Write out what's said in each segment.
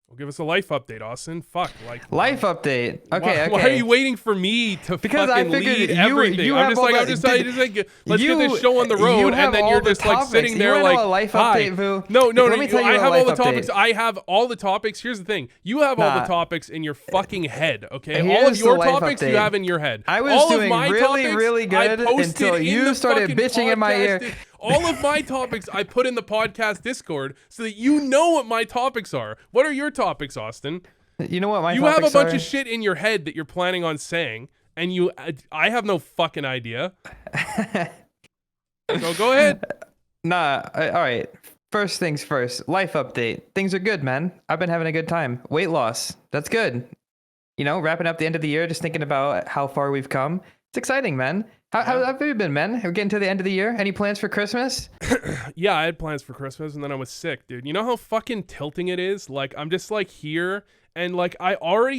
Well, give us a life update, Austin. Fuck, like Life update. Okay, why are you waiting for me to Because I fucking figured lead you everything? have I'm just all like, the- I'm just like, let's you- get this show on the you road, have and then all you're the just like topics. sitting You there wanna know like, a life hi. update, Vu? No, Let me tell you I a have life all the update. topics. I have all the topics. Here's the thing: you have all the Nah. topics in your fucking head. Okay, all of Here's the your life topics you update. have in your head. I was all doing of my really, topics, really I good posted until in you the started fucking bitching in my ear. podcast. All of my topics I put in the podcast Discord so that you know what my topics are. What are your topics, Austin? You know what my You have a topics bunch are? of shit in your head that you're planning on saying, and I have no fucking idea. So go ahead. Nah, all right. First things first. Life update. Things are good, man. I've been having a good time. Weight loss. That's good. You know, wrapping up the end of the year, just thinking about how far we've come. It's exciting, man. How have you been, man? We're getting to the end of the year. Any plans for Christmas? Yeah, I had plans for Christmas, and then I was sick, dude. You know how fucking tilting it is? Like, I'm just like here, and like I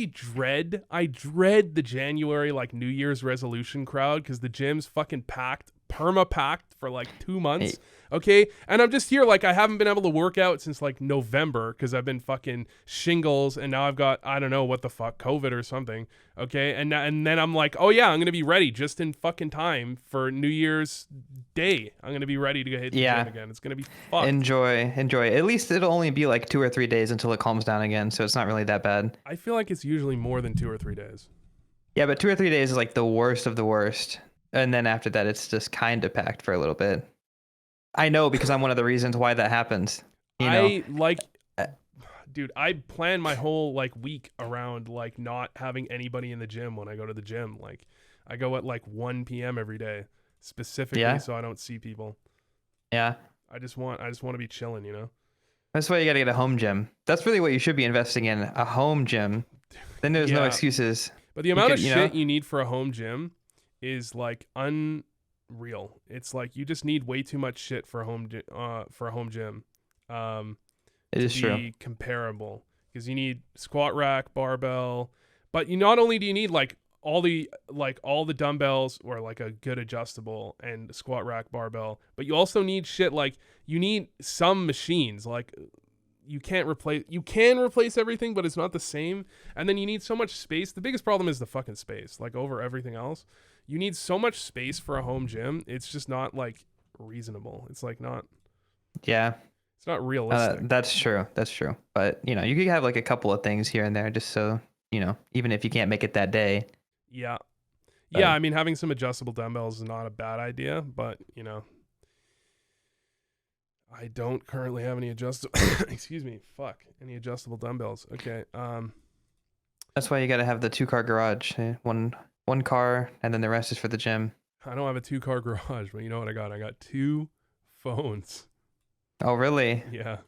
dread the January like New Year's resolution crowd because the gym's fucking packed, perma packed for like 2 months. Okay, and I'm just here like I haven't been able to work out since like November because I've been fucking shingles, and now I've got I don't know what the fuck, COVID or something. Okay, and then I'm like, oh yeah, I'm gonna be ready just in fucking time for New Year's Day. I'm gonna be ready to go hit the gym again. It's gonna be fun. Enjoy. At least it'll only be like 2 or 3 days until it calms down again, so it's not really that bad. I feel like it's usually more than 2 or 3 days. Yeah, but 2 or 3 days is like the worst of the worst, and then after that, it's just kind of packed for a little bit. I know because I'm one of the reasons why that happens. You know? Dude, I plan my whole like week around like not having anybody in the gym when I go to the gym. Like I go at like 1 p.m. every day specifically so I don't see people. Yeah. I just want to be chilling, you know? That's why you got to get a home gym. That's really what you should be investing in, a home gym. Then there's no excuses. But the amount of shit you need for a home gym is like unreal. It's like you just need way too much shit for a home gym. It is true. Be comparable because you need squat rack, barbell, but you not only do you need like all the dumbbells or like a good adjustable and squat rack, barbell, but you also need shit like you need some machines like you can replace everything, but it's not the same. And then you need so much space. The biggest problem is the fucking space, like over everything else. You need so much space for a home gym. It's just not like reasonable. It's like not. Yeah. It's not realistic. That's true. But, you know, you could have like a couple of things here and there just so, you know, even if you can't make it that day. Yeah. Yeah, I mean, having some adjustable dumbbells is not a bad idea, but, you know, I don't currently have any adjustable any adjustable dumbbells. Okay. That's why you got to have the 2-car garage. One car and then the rest is for the gym. I don't have a 2-car garage, but you know what I got? I got 2 phones. Oh, really? Yeah.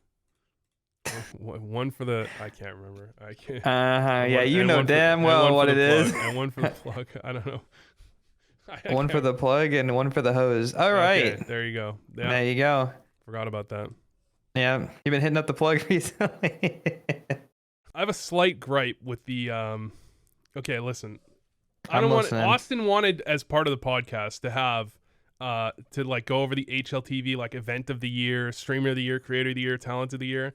One for the I can't remember. I can't. Yeah, you know damn well what it is. And one for the plug. I don't know. One for the plug and one for the hose. All right. Okay, there you go. Yeah. There you go. Forgot about that. Yeah, you've been hitting up the plug recently. I have a slight gripe with the okay, listen. Austin wanted as part of the podcast to have to like go over the HLTV like event of the year, streamer of the year, creator of the year, talent of the year,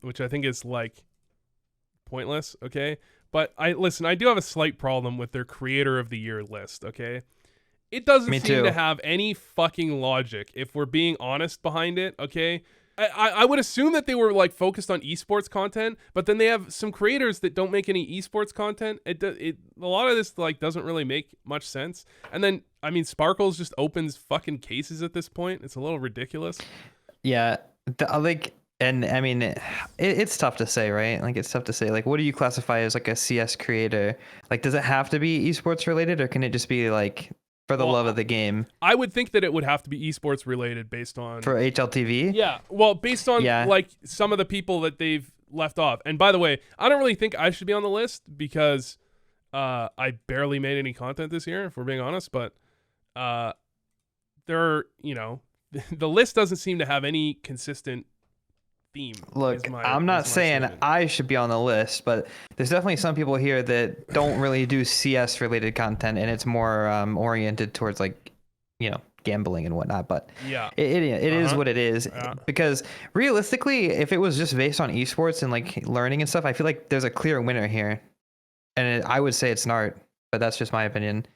which I think is like pointless, okay? But I do have a slight problem with their creator of the year list, okay? It doesn't seem to have any fucking logic if we're being honest behind it, okay? I would assume that they were like focused on esports content, but then they have some creators that don't make any esports content. A lot of this like doesn't really make much sense. And then I mean, Sparkles just opens fucking cases at this point. It's a little ridiculous. Yeah, and I mean, it's tough to say, right? Like it's tough to say. Like, what do you classify as like a CS creator? Like, does it have to be esports related, or can it just be like for the love of the game? I would think that it would have to be esports related based on for HLTV. Yeah, well, based on like some of the people that they've left off. And by the way, I don't really think I should be on the list because I barely made any content this year, if we're being honest. But the list doesn't seem to have any consistent theme. Look, I'm not saying I should be on the list, but there's definitely some people here that don't really do CS related content, and it's more oriented towards like, you know, gambling and whatnot. But yeah, it is what it is. Because realistically, if it was just based on esports and like learning and stuff, I feel like there's a clear winner here, and I would say it's Nart, but that's just my opinion.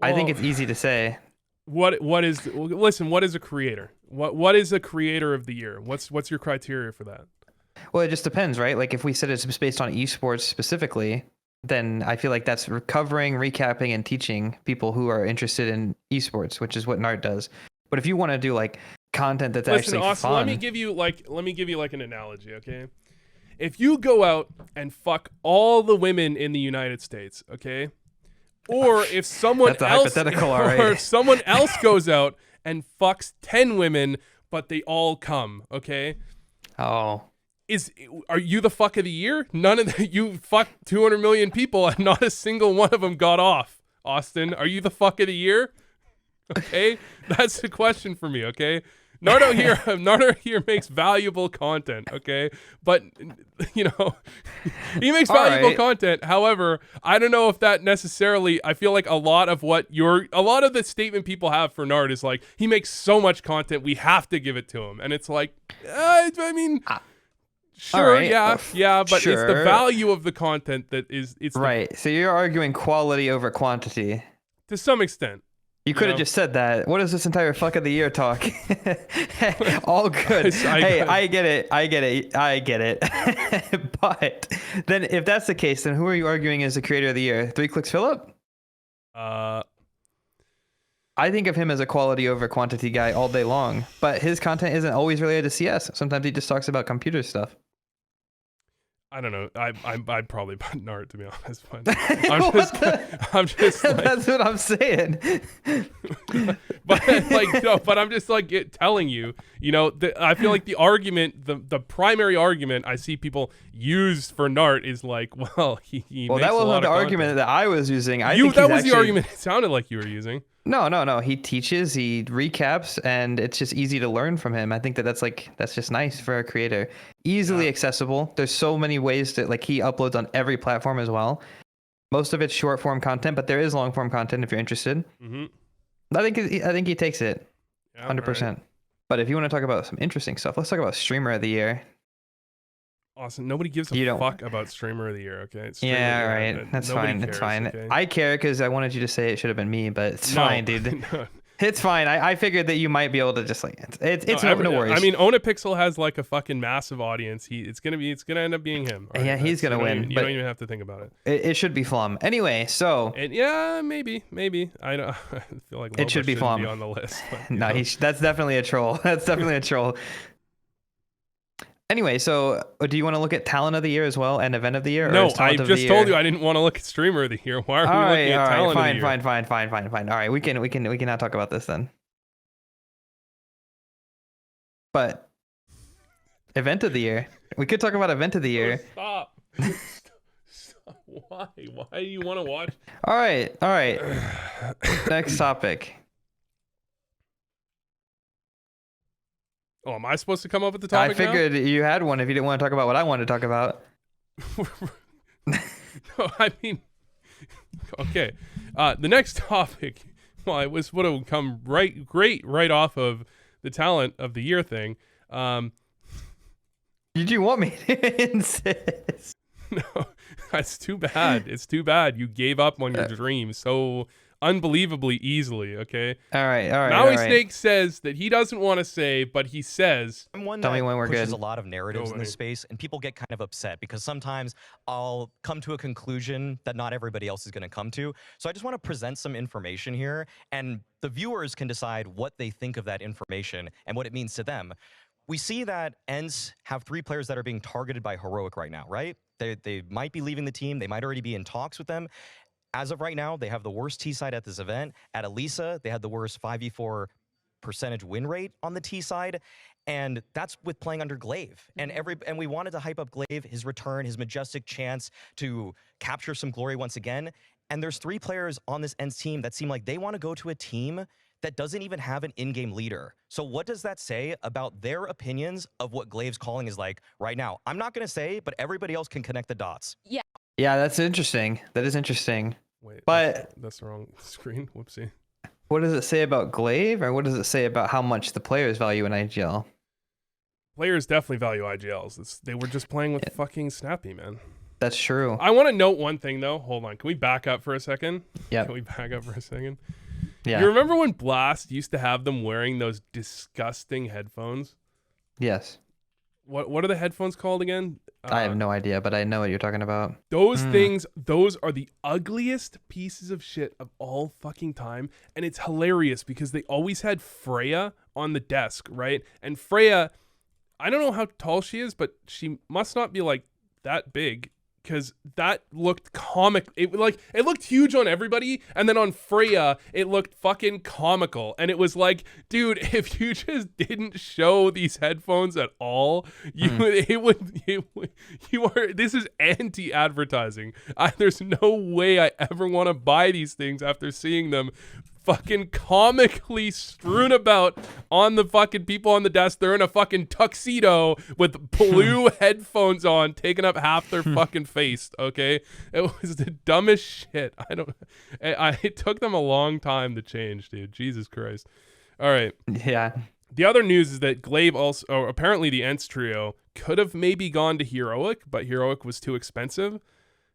Well, I think it's easy to say. What is a creator? What is a creator of the year? What's your criteria for that? Well, it just depends, right? Like if we said it's based on esports specifically, then I feel like that's recovering, recapping, and teaching people who are interested in esports, which is what Nart does. But if you want to do like content that's actually Austin, fun, let me give you like an analogy, okay? If you go out and fuck all the women in the United States, okay, or if someone else, or if someone else goes out and fucks 10 women, but they all come, okay? Oh. Are you the fuck of the year? None of you fucked 200 million people and not a single one of them got off. Austin, are you the fuck of the year? Okay, that's the question for me. Okay, Nardo here makes valuable content. Okay, but you know he makes valuable content. However, I don't know if that necessarily. I feel like a lot of the statement people have for Nard is like he makes so much content, we have to give it to him, and it's like, I mean. Sure, right. yeah, but sure. It's the value of the content that is right. So you're arguing quality over quantity to some extent. You could have just said that. What is this entire fuck of the year talk? All good. Hey, I get it. But then if that's the case, then who are you arguing as the creator of the year? 3 Clicks Phillip? I think of him as a quality over quantity guy all day long, but his content isn't always related to CS. Sometimes he just talks about computer stuff. I don't know. I'd probably put Nart, to be honest. But I'm just like, that's what I'm saying. but I'm just like telling you, I feel like the argument, the primary argument I see people use for Nart is like, well, he makes that wasn't the argument that I was using. That was the argument it sounded like you were using. No. He teaches, he recaps, and it's just easy to learn from him. I think that's just nice for a creator. Easily accessible. There's so many ways to he uploads on every platform as well. Most of it's short form content, but there is long form content if you're interested. Mm-hmm. I think he takes it 100%. Right. But if you want to talk about some interesting stuff, let's talk about streamer of the year. Awesome. Nobody gives a fuck about streamer of the year, okay? Right. That's fine. It's fine. Okay? I care because I wanted you to say it should have been me, but it's fine, dude. No. It's fine. I figured that you might be able to just no worries. I mean, Onapixel has like a fucking massive audience. It's gonna end up being him. Right? Yeah, he's gonna win. You don't even have to think about it. It should be Flum. Anyway, so maybe. I don't. I feel like it should be Flum on the list. But, no, that's definitely a troll. That's definitely a troll. Anyway, so do you want to look at talent of the year as well and event of the year? No, I just told you I didn't want to look at streamer of the year. Why are we looking at talent of the year? Fine. All right, we can not talk about this then. But event of the year, we could talk about event of the year. Stop. Why? Why do you want to watch? All right. Next topic. Oh, am I supposed to come up with the topic? I figured you had one if you didn't want to talk about what I wanted to talk about. No, I mean, okay. The next topic, well, it was what would come right off of the talent of the year thing. Did you want me to insist? No, it's too bad. It's too bad you gave up on your dream so unbelievably easily, okay? All right. Mauisnake says that he doesn't want to say, but he says... Tell me when we're good. Pushes a lot of narratives in this space, and people get kind of upset because sometimes I'll come to a conclusion that not everybody else is going to come to. So I just want to present some information here, and the viewers can decide what they think of that information and what it means to them. We see that ENCE have 3 players that are being targeted by Heroic right now, right? They might be leaving the team. They might already be in talks with them. As of right now, they have the worst T side at this event. At Elisa, they had the worst 5v4 percentage win rate on the T side, and that's with playing under Glaive. And we wanted to hype up Glaive, his return, his majestic chance to capture some glory once again. And there's 3 players on this ENCE team that seem like they want to go to a team that doesn't even have an in-game leader. So what does that say about their opinions of what Glaive's calling is like right now? I'm not going to say, but everybody else can connect the dots. Yeah, that's interesting. That is interesting. Wait, but that's the wrong screen. Whoopsie. What does it say about Glaive, or what does it say about how much the players value an IGL? Players definitely value IGLs. They were just playing with fucking Snappy, man. That's true. I want to note one thing, though. Hold on. Can we back up for a second? Yeah. Can we back up for a second? Yeah. You remember when Blast used to have them wearing those disgusting headphones? Yes. What are the headphones called again? I have no idea, but I know what you're talking about. Those things, those are the ugliest pieces of shit of all fucking time. And it's hilarious because they always had Freya on the desk, right? And Freya, I don't know how tall she is, but she must not be like that big. Because that looked comic. It looked huge on everybody, and then on Freya, it looked fucking comical. And it was like, dude, if you just didn't show these headphones at all, this is anti-advertising. There's no way I ever want to buy these things after seeing them fucking comically strewn about on the fucking people on the desk. They're in a fucking tuxedo with blue headphones on, taking up half their fucking face. Okay, it was the dumbest shit. It took them a long time to change, dude. Jesus Christ. All right. Yeah. The other news is that Glaive also, or apparently the Ents trio, could have maybe gone to Heroic, but Heroic was too expensive.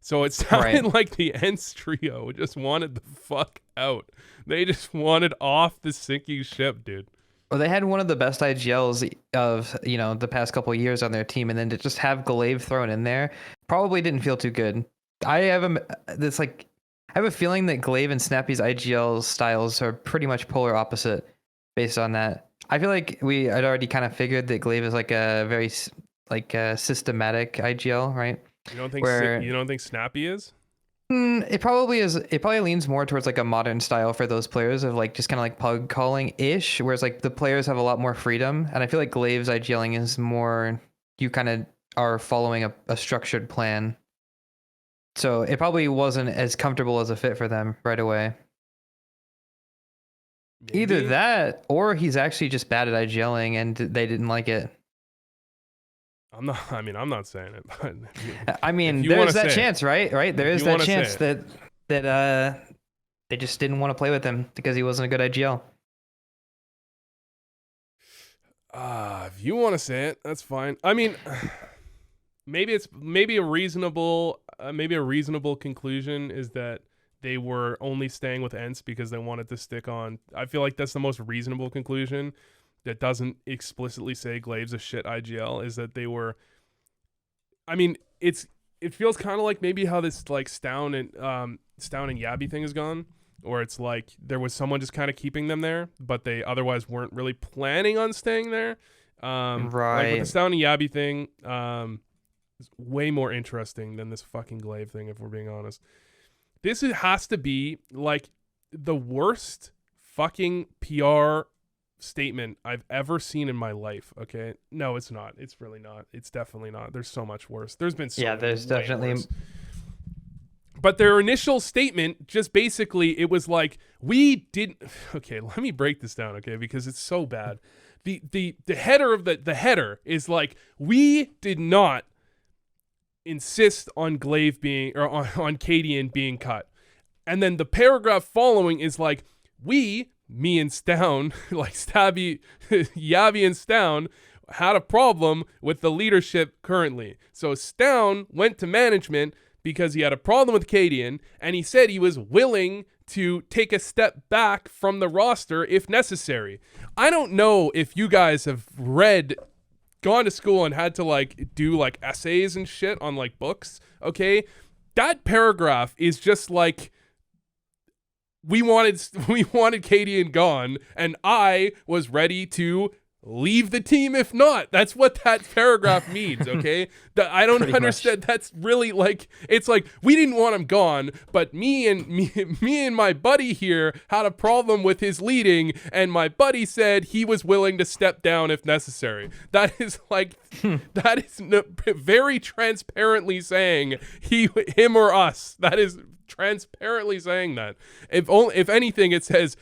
So it sounded like the Ents trio just wanted the fuck out. They just wanted off the sinking ship, dude. Well, they had one of the best IGLs of, the past couple of years on their team, and then to just have Glaive thrown in there probably didn't feel too good. I have a feeling that Glaive and Snappy's IGL styles are pretty much polar opposite based on that. I feel like I'd already kind of figured that Glaive is like a very systematic IGL, right? You don't think Snappy is? It probably is. It probably leans more towards like a modern style for those players of like just kind of like pug calling ish, whereas like the players have a lot more freedom. And I feel like Glaive's IGLing is more, you kind of are following a structured plan. So it probably wasn't as comfortable as a fit for them right away. Maybe. Either that, or he's actually just bad at IGLing and they didn't like it. I'm not saying it, but there's that chance, right? There is that chance that they just didn't want to play with him because he wasn't a good IGL. If you want to say it, that's fine. I mean, maybe a reasonable conclusion is that they were only staying with Ents because they wanted to stick on. I feel like that's the most reasonable conclusion. That doesn't explicitly say Glaive's a shit IGL, is that they were. I mean, it feels kind of like maybe how this like stavn and jabbi thing has gone, or it's like there was someone just kind of keeping them there, but they otherwise weren't really planning on staying there. Right. Like with the stavn and jabbi thing, it's way more interesting than this fucking Glaive thing, if we're being honest. This has to be like the worst fucking PR statement I've ever seen in my life. Okay, no, it's not. It's really not. It's definitely not. There's so much worse. There's been there's definitely worse. But their initial statement, just basically, it was like, we didn't. Okay, let me break this down. Okay, because it's so bad. The header of the header is like, we did not insist on Glaive being or on Cadian being cut, and then the paragraph following is like, me and stavn, like jabbi and stavn, had a problem with the leadership currently. So stavn went to management because he had a problem with Cadian, and he said he was willing to take a step back from the roster if necessary. I don't know if you guys have gone to school and had to like do like essays and shit on like books, okay? That paragraph is just like, we wanted Cadian gone, and I was ready to leave the team if not. That's what that paragraph means, okay? I don't understand. Much. That's really like, it's like, we didn't want him gone, but me and my buddy here had a problem with his leading, and my buddy said he was willing to step down if necessary. That is like, that is very transparently saying him or us. That is transparently saying that. If anything, it says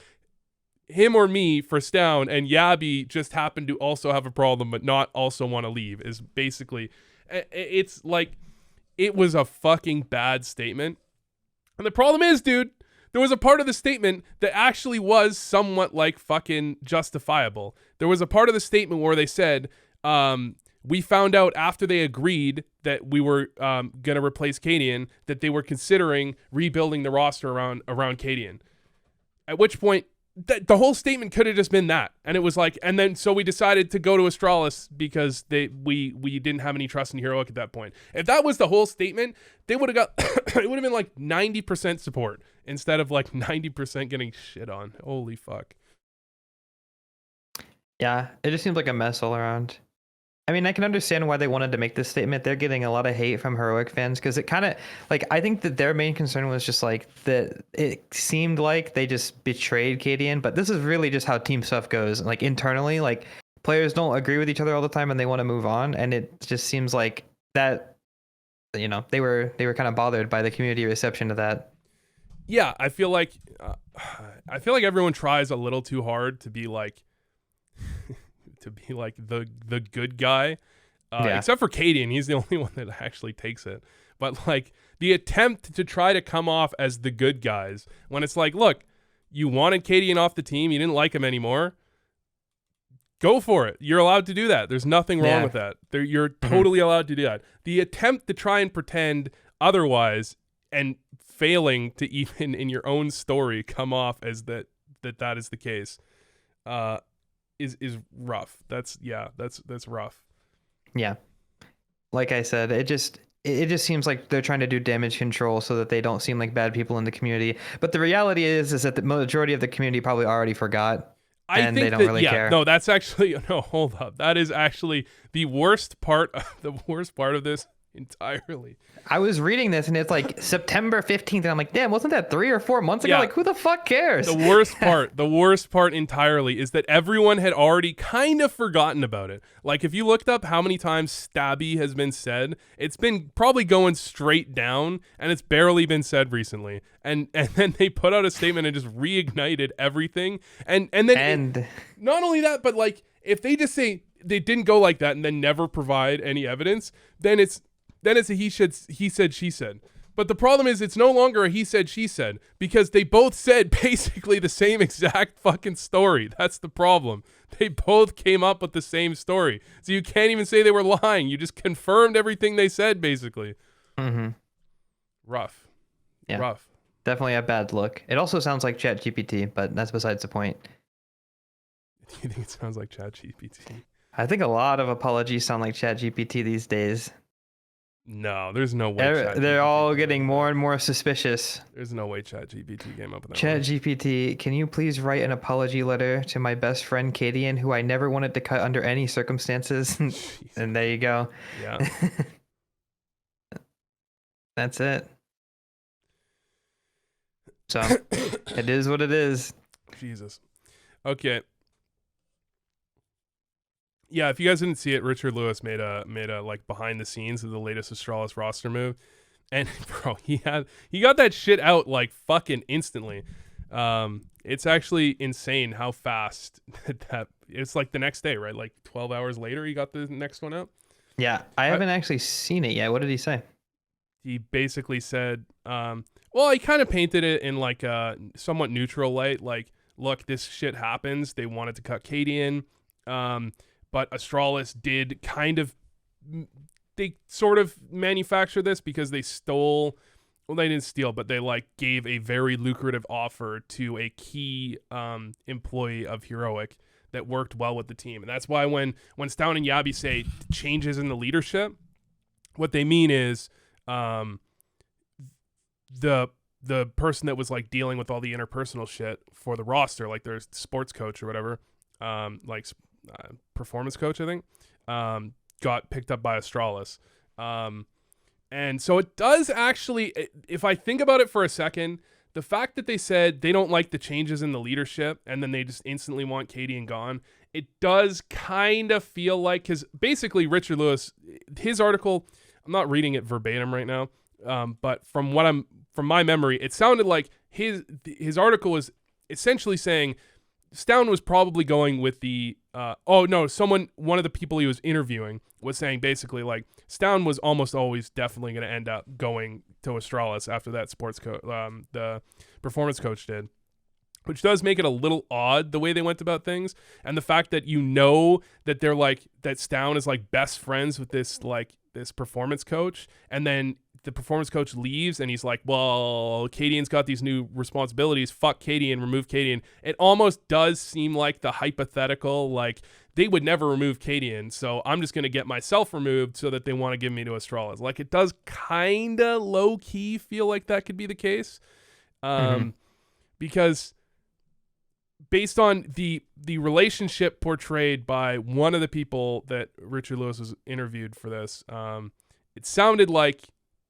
him or me for stavn, and jabbi just happened to also have a problem but not also want to leave, is basically, it's like, it was a fucking bad statement. And the problem is, dude, there was a part of the statement that actually was somewhat like fucking justifiable. There was a part of the statement where they said, we found out after they agreed that we were going to replace Cadian that they were considering rebuilding the roster around Cadian. At which point, the whole statement could have just been that. And it was like, and then so we decided to go to Astralis because we didn't have any trust in Heroic at that point. If that was the whole statement, they would have got, it would have been like 90% support instead of like 90% getting shit on. Holy fuck. Yeah, it just seems like a mess all around. I mean, I can understand why they wanted to make this statement. They're getting a lot of hate from Heroic fans because it kind of, like, I think that their main concern was just like that it seemed like they just betrayed Cadian, but this is really just how team stuff goes. Like internally, like players don't agree with each other all the time and they want to move on, and it just seems like that, you know, they were kind of bothered by the community reception to that. Yeah, I feel like everyone tries a little too hard to be like the good guy, except for Cadian. He's the only one that actually takes it. But like the attempt to try to come off as the good guys when it's like, look, you wanted Cadian off the team, you didn't like him anymore, go for it. You're allowed to do that. There's nothing wrong with that. You're totally allowed to do that. The attempt to try and pretend otherwise and failing to even in your own story come off as that is the case is rough. That's rough. Yeah. Like I said, it just seems like they're trying to do damage control so that they don't seem like bad people in the community. But the reality is that the majority of the community probably already forgot. And they don't really care. No, that's actually hold up. That is actually the worst part of this entirely. I was reading this and it's like September 15th and I'm like, damn, wasn't that 3 or 4 months ago? Like, who the fuck cares? The worst part entirely is that everyone had already kind of forgotten about it. Like, if you looked up how many times stabby has been said, it's been probably going straight down and it's barely been said recently. And then they put out a statement and just reignited everything. And then not only that, but like, if they just say they didn't go like that and then never provide any evidence, then it's a he said, she said. But the problem is it's no longer a he said, she said, because they both said basically the same exact fucking story. That's the problem. They both came up with the same story. So you can't even say they were lying. You just confirmed everything they said, basically. Mm-hmm. Rough. Yeah. Rough. Definitely a bad look. It also sounds like ChatGPT, but that's besides the point. Do you think it sounds like ChatGPT? I think a lot of apologies sound like ChatGPT these days. No, there's no way. They're all getting more and more suspicious. There's no way ChatGPT came up with that. ChatGPT, can you please write an apology letter to my best friend Cadian, who I never wanted to cut under any circumstances? And there you go. Yeah. That's it. So it is what it is. Jesus. Okay. Yeah, if you guys didn't see it, Richard Lewis made a like behind the scenes of the latest Astralis roster move, and bro, he got that shit out like fucking instantly. It's actually insane how fast that it's like the next day, right? Like 12 hours later, he got the next one out. Yeah, I haven't actually seen it yet. What did he say? He basically said, well, he kind of painted it in like a somewhat neutral light. Like, look, this shit happens. They wanted to cut Cadian. But Astralis did they sort of manufacture this because they stole, well, they didn't steal, but they like gave a very lucrative offer to a key employee of Heroic that worked well with the team. And that's why when Stavn and Jabbi say changes in the leadership, what they mean is the person that was like dealing with all the interpersonal shit for the roster, like their sports coach or whatever, performance coach, I think, got picked up by Astralis. And so it does actually, if I think about it for a second, the fact that they said they don't like the changes in the leadership and then they just instantly want Cadian gone, it does kind of feel like, because basically Richard Lewis, his article, I'm not reading it verbatim right now, but from my memory, it sounded like his article was essentially saying Stavn was probably going with the one of the people he was interviewing was saying basically like Stavn was almost always definitely going to end up going to Astralis after that the performance coach did, which does make it a little odd the way they went about things, and the fact that that they're like that Stavn is like best friends with this performance coach, and then the performance coach leaves and he's like, well, Cadian's got these new responsibilities, fuck Cadian, remove Cadian. It almost does seem like the hypothetical, like they would never remove Cadian, so I'm just going to get myself removed so that they want to give me to Astralis. Like, it does kind of low-key feel like that could be the case. Because based on the relationship portrayed by one of the people that Richard Lewis was interviewed for this, it sounded like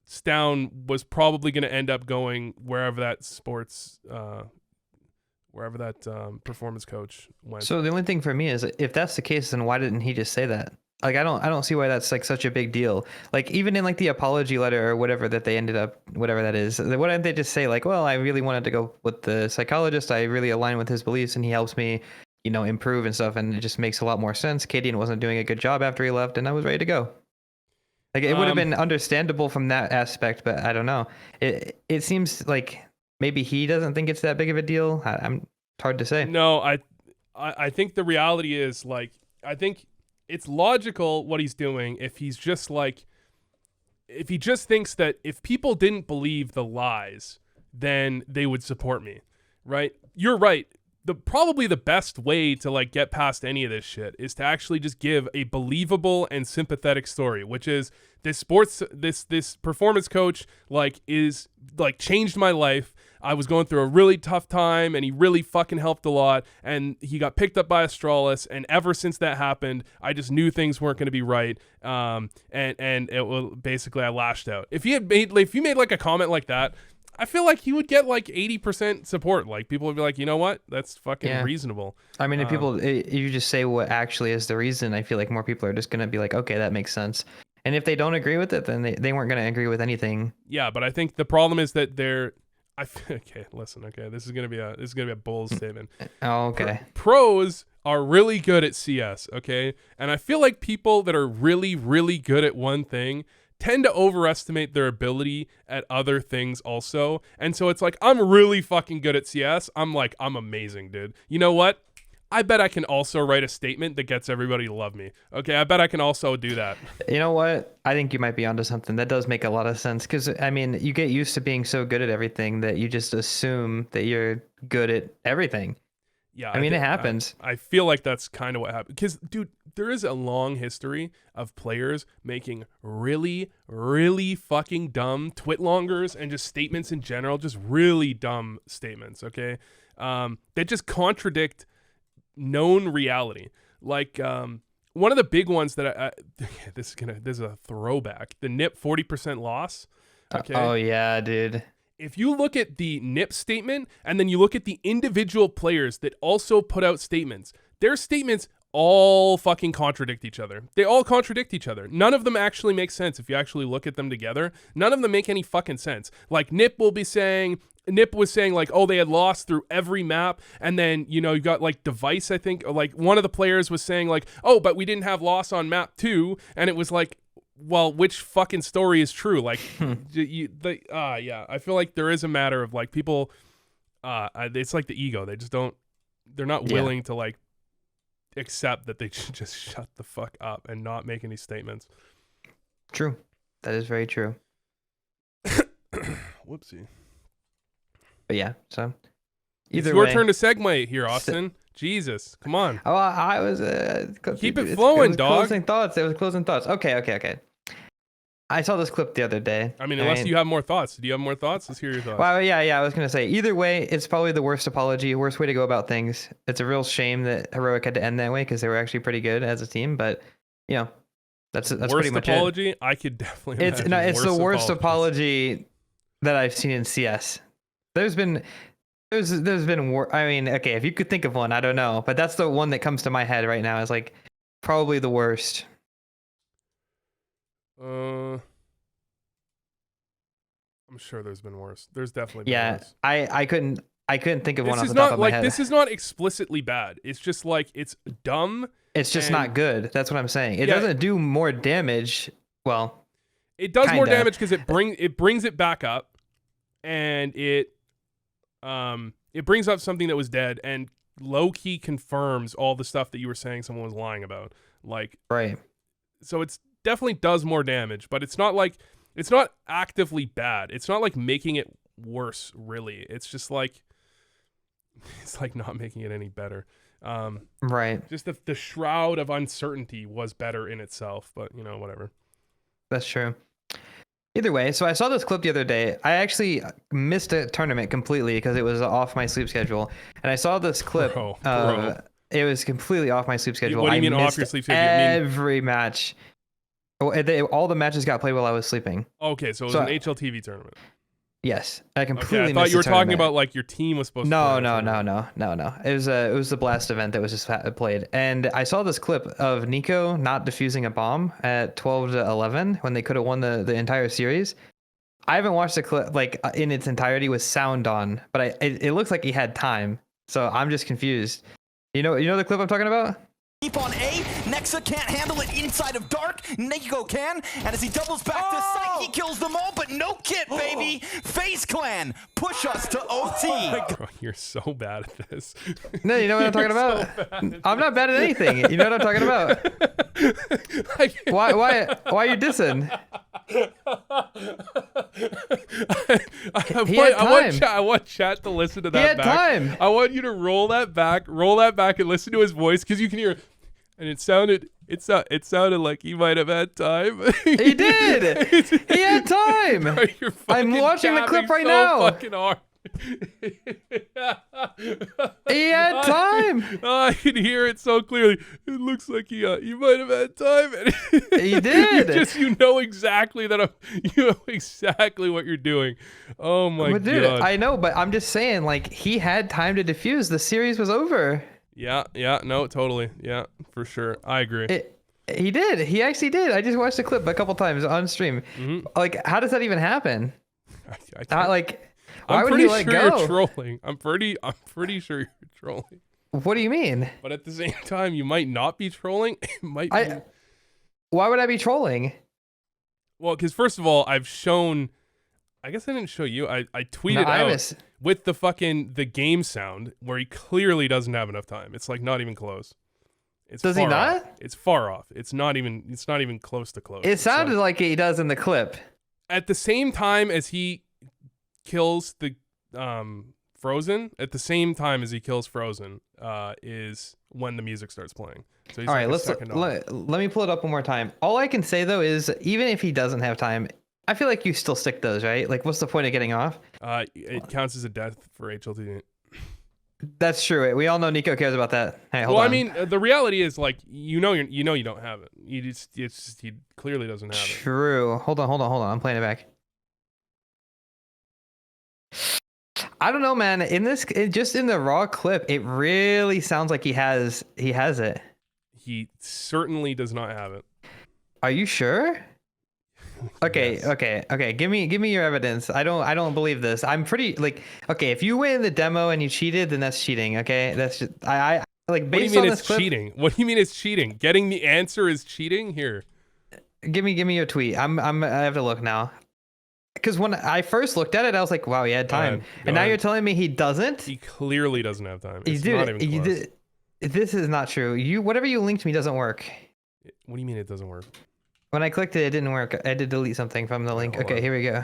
Stavn was probably going to end up going wherever that performance coach went. So the only thing for me is, if that's the case, then why didn't he just say that? Like, I don't see why that's like such a big deal. Like, even in like the apology letter or whatever that they ended up, whatever that is, why didn't they just say like, well, I really wanted to go with the psychologist. I really align with his beliefs and he helps me, improve and stuff. And it just makes a lot more sense. Cadian wasn't doing a good job after he left and I was ready to go. Like, it would have been understandable from that aspect, but I don't know. It seems like maybe he doesn't think it's that big of a deal. It's hard to say. No, I think the reality is, like, I think it's logical what he's doing if he just thinks that if people didn't believe the lies, then they would support me, right? You're right. Probably the best way to like get past any of this shit is to actually just give a believable and sympathetic story, which is this performance coach is changed my life. I was going through a really tough time and he really fucking helped a lot, and he got picked up by Astralis, and ever since that happened, I just knew things weren't going to be right. And it will basically I lashed out. If you made like a comment like that, I feel like he would get like 80% support. Like, people would be like, you know what? That's fucking reasonable. I mean, if you just say what actually is the reason, I feel like more people are just going to be like, okay, that makes sense. And if they don't agree with it, then they weren't going to agree with anything. Yeah, but I think the problem is that okay, listen, okay, this is going to be a bold statement. Oh, okay. Pros are really good at CS, okay? And I feel like people that are really, really good at one thing tend to overestimate their ability at other things also. And so it's like, I'm really fucking good at CS. I'm amazing, dude. You know what? I bet I can also write a statement that gets everybody to love me. Okay, I bet I can also do that. You know what? I think you might be onto something. That does make a lot of sense, because, I mean, you get used to being so good at everything that you just assume that you're good at everything. Yeah, I mean, it happens. I feel like that's kind of what happened. Because, dude, there is a long history of players making really, really fucking dumb twitlongers and just statements in general, just really dumb statements, okay? That just contradict known reality. Like, one of the big ones that this is a throwback. The NIP 40% loss. Okay. Oh, yeah, dude. If you look at the NIP statement and then you look at the individual players that also put out statements, their statements all fucking contradict each other. They all contradict each other. None of them actually make sense if you actually look at them together. None of them make any fucking sense. Like, NIP was saying like, oh, they had lost through every map, and then, you got like Device, I think, or like one of the players was saying like, oh, but we didn't have loss on map 2, and it was like, well, which fucking story is true? Like, yeah, I feel like there is a matter of like people, it's like the ego. They just they're not willing to like accept that they should just shut the fuck up and not make any statements. True. That is very true. Whoopsie. But yeah, so it's your turn to segue here, Austin. Jesus, come on. Oh, I was keep it flowing, dog. It was closing thoughts. Okay. I saw this clip the other day. I mean, unless you have more thoughts. Do you have more thoughts? Let's hear your thoughts. Well, yeah. I was gonna say, either way, it's probably the worst apology, worst way to go about things. It's a real shame that Heroic had to end that way, because they were actually pretty good as a team. But that's worst pretty much apology. It. I could definitely. It's the worst apology that I've seen in CS. There's been I mean, okay, if you could think of one, I don't know, but that's the one that comes to my head right now. Is like probably the worst. I'm sure there's been worse. There's definitely been worse. I couldn't. I couldn't think of one This off is the top not of my like head. this is not explicitly bad. It's just like it's dumb. It's just and- not good. That's what I'm saying. It Yeah. doesn't do more damage. Well, It does more Kinda. damage because it brings it back up, and it brings up something that was dead and low key confirms all the stuff that you were saying someone was lying about. Like, right. so it's definitely does more damage, but it's not actively bad. It's not like making it worse, really. It's just like it's like not making it any better. Right. Just the shroud of uncertainty was better in itself, but you know, whatever. That's true. Either way, so I saw this clip the other day. I actually missed a tournament completely because it was off my sleep schedule. And I saw this clip. Bro. It was completely off my sleep schedule. What do you mean I off your missed sleep schedule? You mean- every match. All the matches got played while I was sleeping. Okay, so it was an HLTV tournament. Yes, I Okay, completely. I thought missed you were the talking tournament. about like your team was supposed to. No. play It was the blast event that was just played, and I saw this clip of NIKO not defusing a bomb at 12-11 when they could have won the entire series. I haven't watched the clip like in its entirety with sound on, but it looks like he had time, so I'm just confused. You know the clip I'm talking about? Keep on A, Nexa can't handle it inside of Dark, NIKO can, and as he doubles back to sight, he kills them all, but no kit, baby! FaZe Clan, push us to OT! Bro, you're so bad at this. No, you know what I'm talking You're about? so bad at I'm not bad at anything. You know what I'm talking about? Why are you dissing? I want chat to listen to that He had back. time. I want you to roll that back and listen to his voice because you can hear. And it sounded like he might have had time. He did. He had time. Bro, you're I'm fucking watching the capping clip right so now. Fucking hard. He had time. I can hear it so clearly. It looks like he might have had time. And He did. you know exactly you know exactly what you're doing. Oh my But dude, god. I know, but I'm just saying, like, he had time to defuse. The series was over. Yeah, no, totally. Yeah, for sure. I agree. He did. He actually did. I just watched the clip a couple times on stream. Mm-hmm. Like, how does that even happen? I can't- Why I'm would pretty he let sure go? you're trolling. I'm pretty sure you're trolling. What do you mean? But at the same time, you might not be trolling. It might be. Why would I be trolling? Well, because first of all, I've shown. I guess I didn't show you. I tweeted out with the game sound where he clearly doesn't have enough time. It's like not even close. Does he not? Off. It's far off. It's not even close to close. It sounded like he does in the clip. At the same time as he kills the Frozen, at the same time as he kills Frozen, is when the music starts playing. So he's All like right, let me pull it up one more time. All I can say though is even if he doesn't have time, I feel like you still stick those, right? Like, what's the point of getting off? It counts as a death for HLTV. That's true. We all know NIKO cares about that. Hey, hold Well, on. I mean, the reality is like you don't have it. He clearly doesn't have it. True. Hold on. I'm playing it back. I don't know, man. Just in the raw clip, it really sounds like he has it. He certainly does not have it. Are you sure? Okay, Yes. okay. Give me your evidence. I don't believe this. I'm pretty okay. If you win the demo and you cheated, then that's cheating. Okay, that's just I like based What do you mean on it's this clip. cheating? What do you mean it's cheating? Getting the answer is cheating? Here. Give me your tweet. I have to look now. Because when I first looked at it, I was like, wow, he had time. And now you're telling me he doesn't? He clearly doesn't have time. It's Dude, not even close. this is not true. Whatever you linked me doesn't work. What do you mean it doesn't work? When I clicked it, it didn't work. I had to delete something from the link. Hold Okay, on. here we go.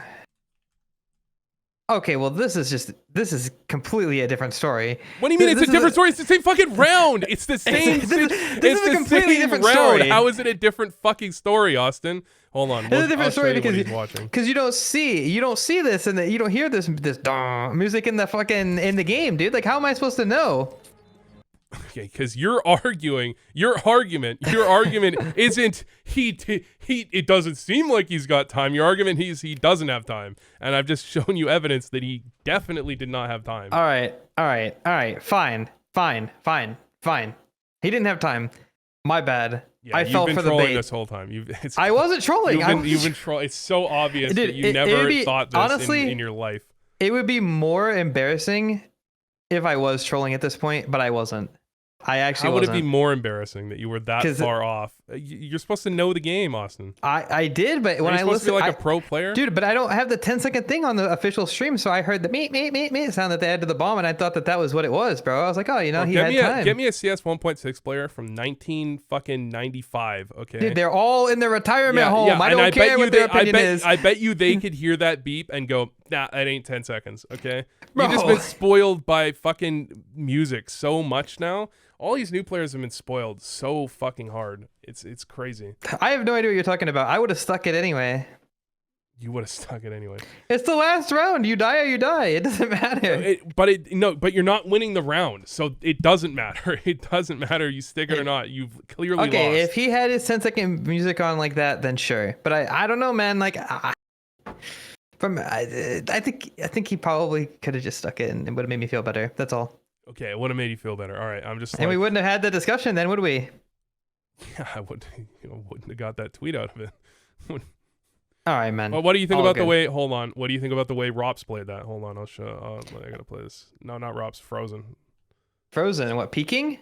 Okay, well, this is completely a different story. What do you mean it's a different story? It's the same fucking round. It's the same. This is a completely different round. story. How is it a different fucking story, Austin? Hold on. It's a different story because because he's watching. Because you don't see this and you don't hear this music in the game, dude. Like, how am I supposed to know? Okay, because your argument isn't it doesn't seem like he's got time. Your argument is he doesn't have time, and I've just shown you evidence that he definitely did not have time. All right. Fine. He didn't have time. My bad. Yeah, I fell for the You've been trolling bait. this whole time. I wasn't trolling. You've been trolling. It's so obvious Dude, that you it never would be- thought this honestly, in your life. It would be more embarrassing if I was trolling at this point, but I wasn't. I actually How would wasn't. it be more embarrassing that you were that far off? You're supposed to know the game, Austin. I did, but when I supposed to listened, be like a pro player, dude. But I don't have the 10-second thing on the official stream, so I heard the meet sound that they added to the bomb, and I thought that was what it was, bro. I was like, oh, he had time. Get me a CS 1.6 player from 1995. Okay, dude, they're all in their retirement home. I don't care what their opinion is. I bet you they could hear that beep and go, nah, that ain't 10 seconds. Okay, Bro. You've just been spoiled by fucking music so much now. All these new players have been spoiled so fucking hard. It's crazy. I have no idea what you're talking about. I would have stuck it anyway. You would have stuck it anyway. It's the last round. You die or you die. It doesn't matter. But you're not winning the round, so it doesn't matter. It doesn't matter. You stick it or not. You've clearly lost. Okay, if he had his 10-second music on like that, then sure. But I don't know, man. Like, I think he probably could have just stuck it and it would have made me feel better. That's all. Okay, it would have made you feel better. All right, I'm just. And we wouldn't have had the discussion then, would we? Yeah, I wouldn't have got that tweet out of it. All right, man. Well, what do you think about the way? Hold on. What do you think about the way Rops played that? Hold on, I'll show. I gotta play this. No, not Rops. Frozen. Frozen. What, peeking?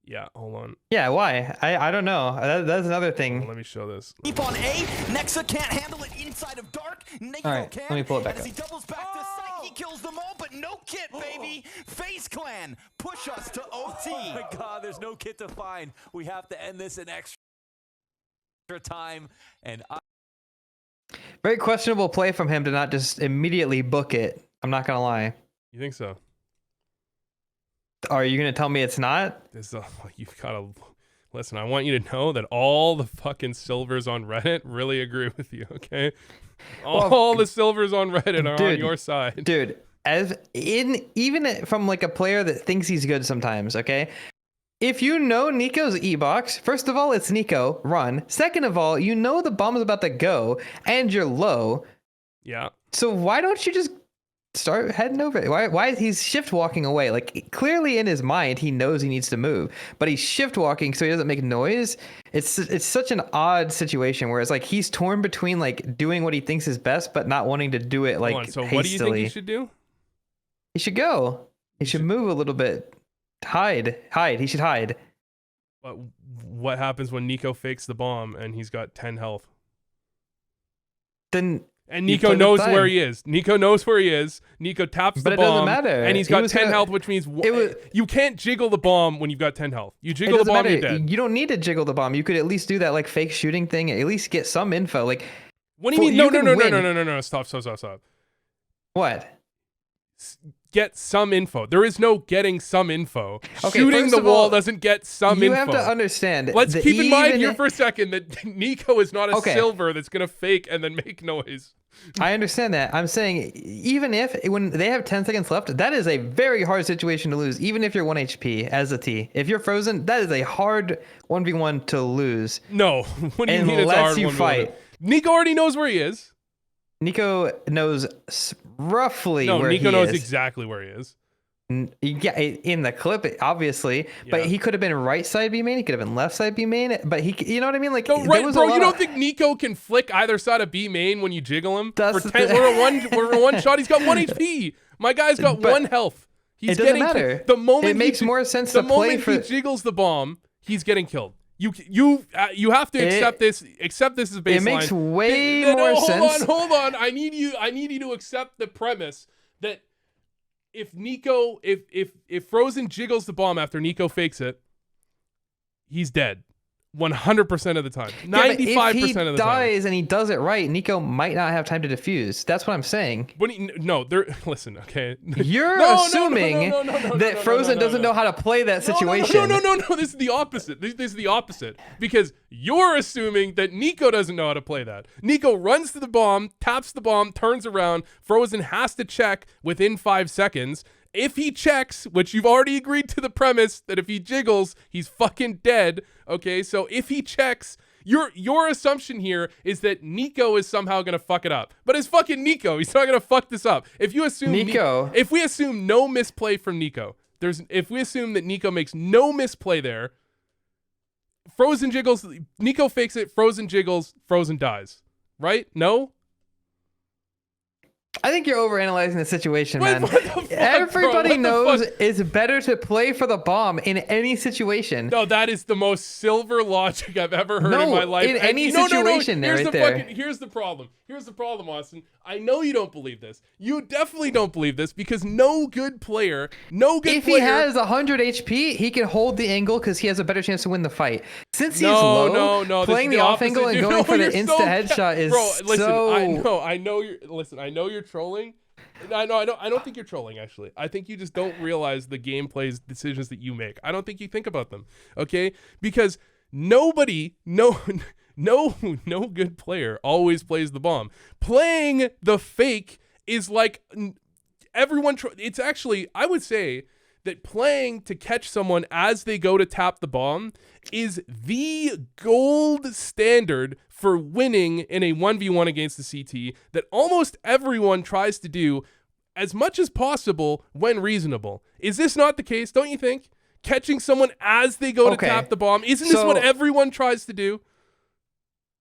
Yeah. Hold on. Yeah. Why? I don't know. That's another thing. Well, let me show this. Keep on A. Nexa can't handle it inside of Dark. NIKO All right, can. let me pull it back and up. As he doubles back to Sight, he kills them all, but no kit, baby. Face Clan push us to OT. Oh my God, there's no kit to find. We have to end this in extra time. And Very questionable play from him to not just immediately book it. I'm not gonna lie. You think so? Are you gonna tell me it's not? You've got to listen. I want you to know that all the fucking silvers on Reddit really agree with you. Okay, all the silvers on Reddit are on your side, dude. Even from like a player that thinks he's good sometimes. Okay, if you know NIKO's E-box, first of all, it's NIKO, run. Second of all, you know the bomb is about to go and you're low. Yeah. So why don't you just start heading over it? Why is he's shift walking away? Like, clearly in his mind, he knows he needs to move, but he's shift walking so he doesn't make noise. It's such an odd situation where it's like he's torn between like doing what he thinks is best, but not wanting to do it like So hastily. what do you think he should do? He should go. He should move a little bit. Hide. He should hide. But what happens when NIKO fakes the bomb and he's got 10 health? Then and NIKO knows where he is. NIKO knows where he is. NIKO taps the bomb. But it doesn't matter. And he's got 10 health, which means you can't jiggle the bomb when you've got 10 health. You jiggle the bomb, you're dead. You don't need to jiggle the bomb. You could at least do that like fake shooting thing. At least get some info. Like, what do you mean? No. Stop. What? Get some info. There is no getting some info. Okay, Shooting the wall doesn't get some info. You have to understand. Let's keep in mind here for a second that NIKO is not a silver that's going to fake and then make noise. I understand that. I'm saying even when they have 10 seconds left, that is a very hard situation to lose, even if you're 1 HP as a T. If you're frozen, that is a hard 1v1 to lose. No. What do you mean it's hard? Unless you fight. NIKO already knows where he is. NIKO knows roughly where he is. No, NIKO knows exactly where he is. Yeah, in the clip, obviously, but he could have been right side B main. He could have been left side B main. But you know what I mean? Like, no, right, bro. You don't think NIKO can flick either side of B main when you jiggle him? We're one shot. He's got 1 HP. My guy's got 1 health. He's getting matter. The moment it makes more sense to play for. The moment he jiggles the bomb, he's getting killed. You have to accept this. Accept this as baseline. It makes way more sense. Hold on. I need you to accept the premise that if Frozen jiggles the bomb after NIKO fakes it, he's dead. 100% of the time. 95% of the time. If he dies and he does it right, NIKO might not have time to defuse. That's what I'm saying. Listen, okay. You're assuming that Frozen doesn't know how to play that situation. No. This is the opposite. This is the opposite. Because you're assuming that NIKO doesn't know how to play that. NIKO runs to the bomb, taps the bomb, turns around. Frozen has to check within 5 seconds. If he checks, which you've already agreed to the premise that if he jiggles, he's fucking dead. Okay, so if he checks, your assumption here is that NIKO is somehow gonna fuck it up. But it's fucking NIKO. He's not gonna fuck this up. If you assume NIKO, if we assume no misplay from NIKO, if we assume that NIKO makes no misplay there, Frozen jiggles, NIKO fakes it, Frozen jiggles, Frozen dies. Right? No? I think you're overanalyzing the situation, Wait, man. what the fuck, Everybody bro? What knows the fuck? it's better to play for the bomb in any situation. No, that is the most silver logic I've ever heard in No, my life. in any situation, Here's right the there. Here's the problem. Here's the problem, Austin. I know you don't believe this. You definitely don't believe this because no good player. If he has 100 HP, he can hold the angle because he has a better chance to win the fight. Since he's low, playing the off angle and going for the insta headshot is listen, so... I know you're. Listen, I know you're trolling. I don't think you're trolling. Actually, I think you just don't realize the gameplay's decisions that you make. I don't think you think about them. Okay, because nobody, no good player always plays the bomb. Playing the fake is like everyone. It's actually, I would say that playing to catch someone as they go to tap the bomb is the gold standard for winning in a 1v1 against the CT that almost everyone tries to do as much as possible when reasonable. Is this not the case? Don't you think? Catching someone as they go to tap the bomb. Isn't this what everyone tries to do?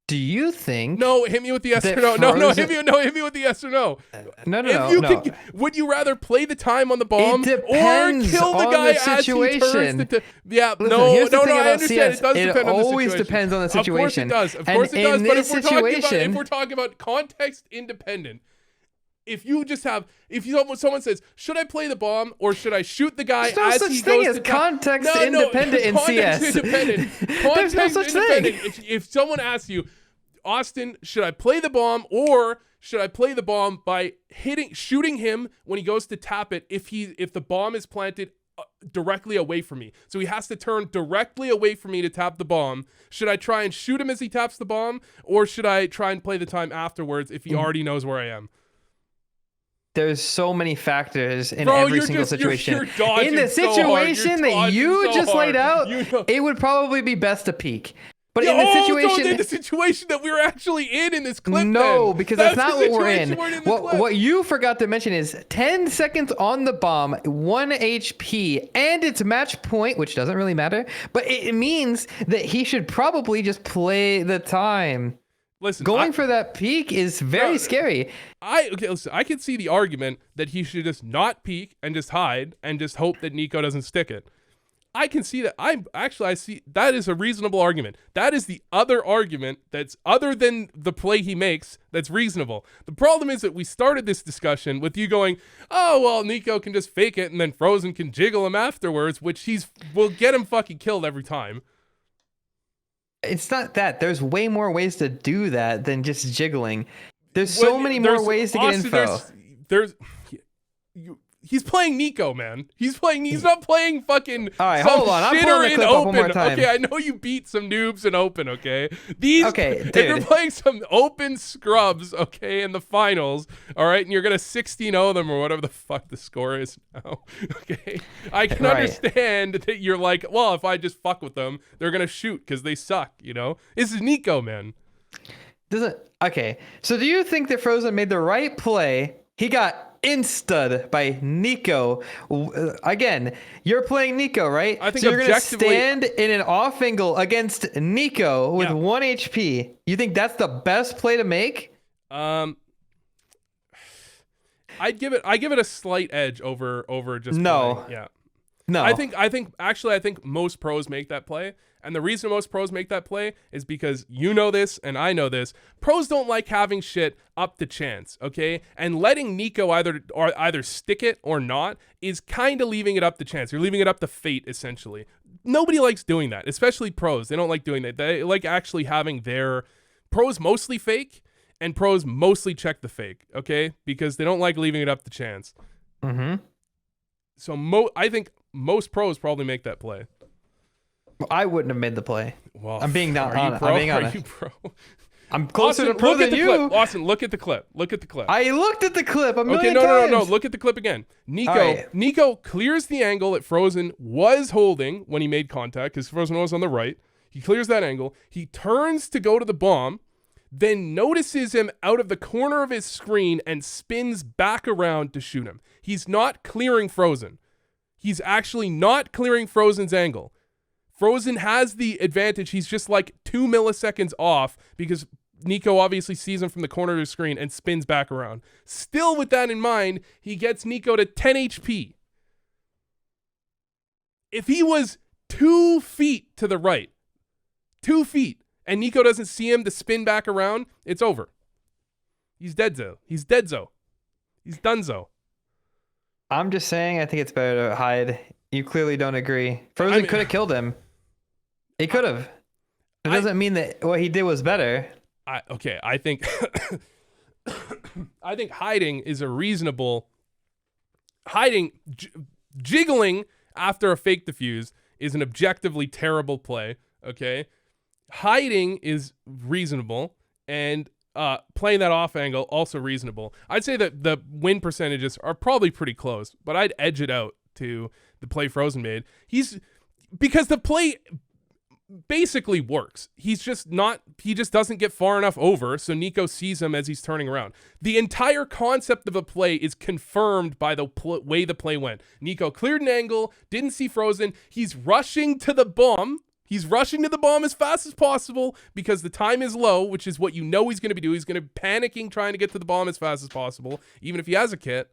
Do you think? No, hit me with the yes or no. No, hit me with the yes or no. No. Would you rather play the time on the bomb or depends kill the on guy the as he situation. turns? Yeah, Listen, no, here's the thing I about understand. CS. It does depend on the situation. It always depends on the situation. Of course it does. And But in this if we're talking about context independent, if someone says, should I play the bomb or should I shoot the guy There's as no he such thing goes as to context independent in CS. There's no such thing. If someone asks you, Austin, should I play the bomb or should I play the bomb by shooting him when he goes to tap it if the bomb is planted directly away from me? So he has to turn directly away from me to tap the bomb. Should I try and shoot him as he taps the bomb or should I try and play the time afterwards if he already knows where I am? There's so many factors in every single situation. In the situation that you just laid out, it would probably be best to peek. But in the situation that we're actually in this clip, because that's not what we're in. What you forgot to mention is 10 seconds on the bomb, 1 HP, and it's match point, which doesn't really matter, but it means that he should probably just play the time. Listen, going for that peek is very scary. Listen, I can see the argument that he should just not peek and just hide and just hope that NIKO doesn't stick it. I can see that. I see that is a reasonable argument. That is the other argument that's other than the play he makes that's reasonable. The problem is that we started this discussion with you going, oh, well, NIKO can just fake it and then Frozen can jiggle him afterwards, which will get him fucking killed every time. It's not that. There's way more ways to do that than just jiggling. There's so many more ways to get info. He's playing NIKO, man. He's not playing fucking all right, hold on. I'm pulling the clip up one more time. Okay, I know you beat some noobs in open, okay? If you're playing some open scrubs, okay, in the finals, all right, and you're going to 16-0 them or whatever the fuck the score is now, okay? I can understand that you're like, well, if I just fuck with them, they're going to shoot because they suck, you know? This is NIKO, man. Okay, so do you think that Frozen made the right play? He got instud by NIKO. Again, you're playing NIKO, right? I think so you're going to stand in an off angle against NIKO with 1 HP. You think that's the best play to make? I give it a slight edge over just playing. Yeah. No. I think most pros make that play. And the reason most pros make that play is because you know this and I know this. Pros don't like having shit up to chance, okay? And letting NIKO either stick it or not is kind of leaving it up to chance. You're leaving it up to fate, essentially. Nobody likes doing that, especially pros. They don't like doing that. They like actually having their pros mostly fake and pros mostly check the fake, okay? Because they don't like leaving it up to chance. Mm-hmm. So I think most pros probably make that play. I wouldn't have made the play. Well, I'm being honest. Are you pro? I'm closer to pro than you. Austin, look at the clip. I looked at the clip a million times. No. Look at the clip again. NIKO clears the angle that Frozen was holding when he made contact because Frozen was on the right. He clears that angle. He turns to go to the bomb, then notices him out of the corner of his screen and spins back around to shoot him. He's not clearing Frozen. He's actually not clearing Frozen's angle. Frozen has the advantage. He's just like 2 milliseconds off because NIKO obviously sees him from the corner of the screen and spins back around. Still with that in mind, he gets NIKO to 10 HP. If he was 2 feet to the right, 2 feet, and NIKO doesn't see him to spin back around, it's over. He's dead-zo. He's dead-zo. He's done-zo. I'm just saying, I think it's better to hide. You clearly don't agree. Frozen could have killed him. He could have. It doesn't mean that what he did was better. I think I think hiding is a reasonable jiggling after a fake defuse is an objectively terrible play, okay? Hiding is reasonable, and playing that off angle also reasonable. I'd say that the win percentages are probably pretty close, but I'd edge it out to the play Frozen made. Because the play basically works. He just doesn't get far enough over, so NIKO sees him as he's turning around. The entire concept of a play is confirmed by the way the play went. NIKO cleared an angle, didn't see Frozen. He's rushing to the bomb. He's rushing to the bomb as fast as possible because the time is low, which is what you know he's going to be doing. He's going to be panicking, trying to get to the bomb as fast as possible, even if he has a kit.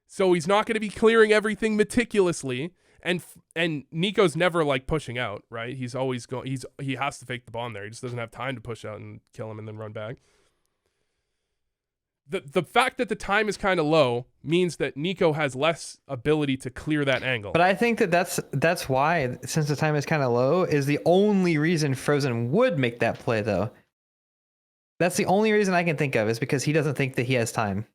So he's not going to be clearing everything meticulously. And NIKO's never like pushing out, right? He's always going. He has to fake the bomb there. He just doesn't have time to push out and kill him and then run back. The fact that the time is kind of low means that NIKO has less ability to clear that angle. But I think that's why, since the time is kind of low, is the only reason Frozen would make that play, though. That's the only reason I can think of, is because he doesn't think that he has time.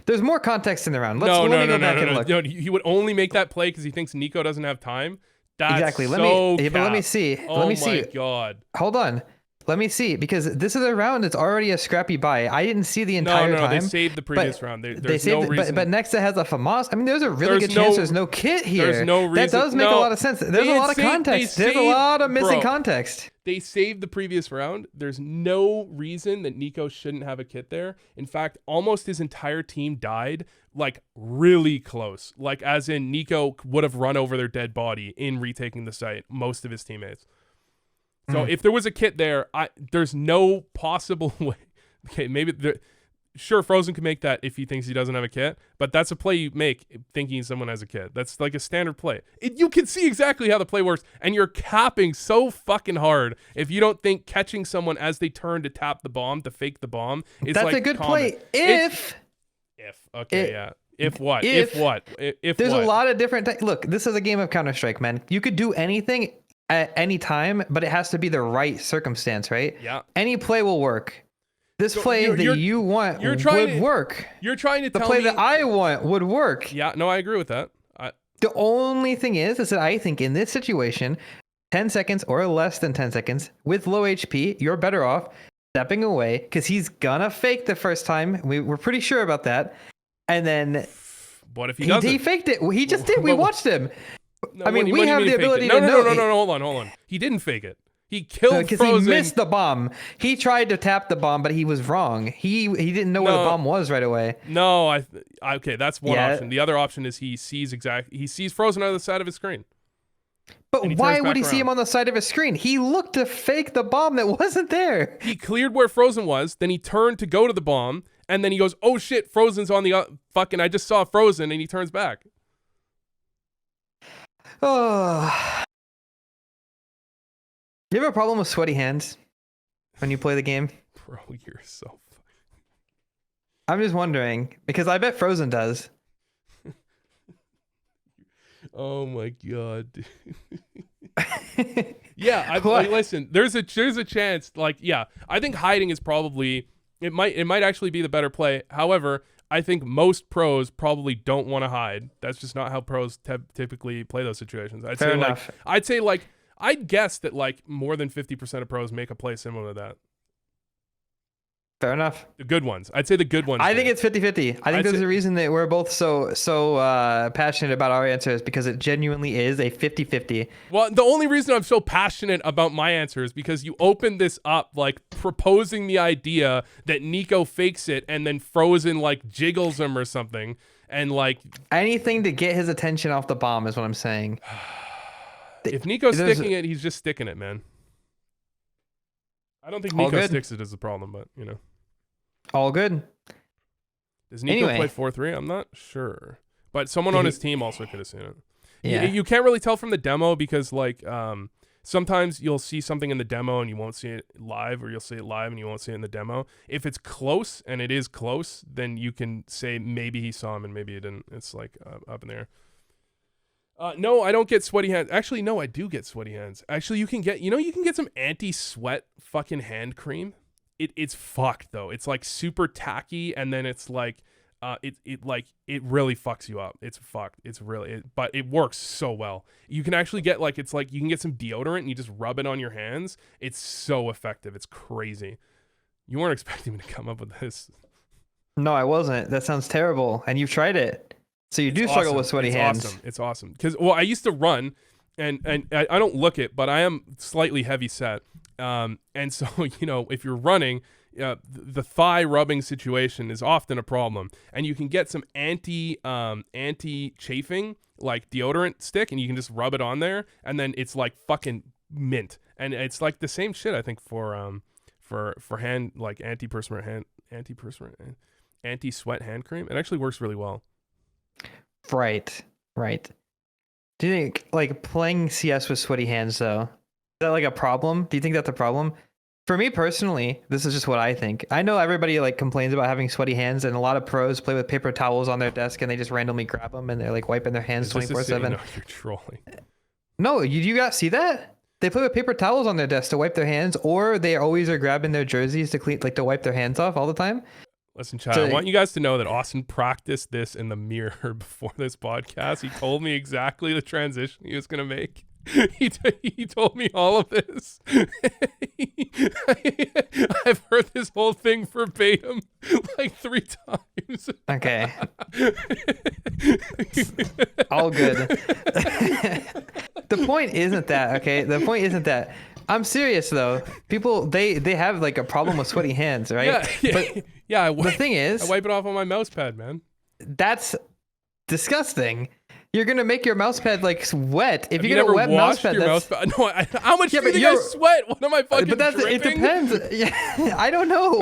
There's more context in the round. Let me go back and look. No, he would only make that play because he thinks NIKO doesn't have time. That's exactly. But let me see. Oh my god. Hold on. Let me see, because this is a round that's already a scrappy buy. I didn't see the entire time. They saved the previous round. There's no reason. But next it has a FAMAS. I mean, there's a really good chance there's no kit here. There's no reason. That does make a lot of sense. There's a lot of context. There's a lot of missing context. They saved the previous round. There's no reason that NIKO shouldn't have a kit there. In fact, almost his entire team died, like really close. Like as in NIKO would have run over their dead body in retaking the site, most of his teammates. So if there was a kit there, there's no possible way. Okay, sure, Frozen can make that if he thinks he doesn't have a kit, but that's a play you make thinking someone has a kit. That's like a standard play. You can see exactly how the play works, and you're capping so fucking hard if you don't think catching someone as they turn to tap the bomb, to fake the bomb, is that's like a good common. play if what? There's a lot of different look, this is a game of Counter-Strike, man. You could do anything at any time, but it has to be the right circumstance, right? Yeah. Any play will work. This play that you want would work. You're trying to tell me... The play that I want would work. Yeah, no, I agree with that. The only thing is that I think in this situation, 10 seconds or less than 10 seconds, with low HP, you're better off stepping away, because he's gonna fake the first time. We're pretty sure about that. And then... What if he doesn't? He faked it. He just did. We watched him. No, I mean, we have the ability to know. No, hold on. He didn't fake it. He killed Frozen. He missed the bomb. He tried to tap the bomb, but he was wrong. He didn't know where the bomb was right away. No, okay, that's one option. The other option is he sees Frozen on the side of his screen. But why would he see him on the side of his screen? He looked to fake the bomb that wasn't there. He cleared where Frozen was, then he turned to go to the bomb, and then he goes, "Oh shit, Frozen's on the fucking. I just saw Frozen," and he turns back. Oh. You have a problem with sweaty hands when you play the game? Bro, you're so funny. I'm just wondering, because I bet Frozen does. Oh my god. Yeah, listen, there's a chance, like, yeah, I think hiding is probably it might actually be the better play. However, I think most pros probably don't want to hide. That's just not how pros typically play those situations. I'd guess that like more than 50% of pros make a play similar to that. Fair enough. The good ones. I'd say the good ones. I think it's 50-50. I think there's a reason that we're both so passionate about our answers, because it genuinely is a 50-50. Well, the only reason I'm so passionate about my answer is because you opened this up like proposing the idea that NIKO fakes it and then Frozen like jiggles him or something, and like anything to get his attention off the bomb is what I'm saying. If NIKO's sticking it, he's just sticking it, man. I don't think All NIKO good. sticks it as the problem, but All good. Does NIKO Anyway. play 4-3? I'm not sure, but someone on his team also could have seen it. Yeah. You can't really tell from the demo because like sometimes you'll see something in the demo and you won't see it live, or you'll see it live and you won't see it in the demo. If it's close, and it is close, then you can say maybe he saw him and maybe he didn't. It's like up in there. No, I don't get sweaty hands. Actually, no, I do get sweaty hands. Actually, you can get some anti-sweat fucking hand cream. It's fucked though. It's like super tacky, and then it's like it really fucks you up. It's fucked. But it works so well. You can actually get you can get some deodorant and you just rub it on your hands. It's so effective. It's crazy. You weren't expecting me to come up with this. No, I wasn't. That sounds terrible. And you've tried it. So you do struggle with sweaty hands. It's awesome. Because, I used to run, and I don't look it, but I am slightly heavy set. And so, if you're running, the thigh rubbing situation is often a problem. And you can get some anti-chafing, like deodorant stick, and you can just rub it on there, and then it's like fucking mint. And it's like the same shit, I think, for hand, like anti-sweat hand cream. It actually works really well. Right. Do you think like playing CS with sweaty hands though, is that like a problem? Do you think that's a problem? For me personally, this is just what I think. I know everybody like complains about having sweaty hands, and a lot of pros play with paper towels on their desk and they just randomly grab them and they're like wiping their hands 24/7. No, you're trolling. No, you guys see that? They play with paper towels on their desk to wipe their hands, or they always are grabbing their jerseys to clean, like to wipe their hands off all the time. Listen, Chad, I want you guys to know that Austin practiced this in the mirror before this podcast. He told me exactly the transition he was going to make. He told me all of this. I've heard this whole thing verbatim like 3 times. Okay. All good. The point isn't that, okay? The point isn't that. I'm serious though. People they have like a problem with sweaty hands, right? Yeah. The thing is, I wipe it off on my mouse pad, man. That's disgusting. You're gonna make your mouse pad like wet if you get a never wet mouse pad. No, how much do you think I sweat? What am I fucking dripping? It depends. Yeah, I don't know.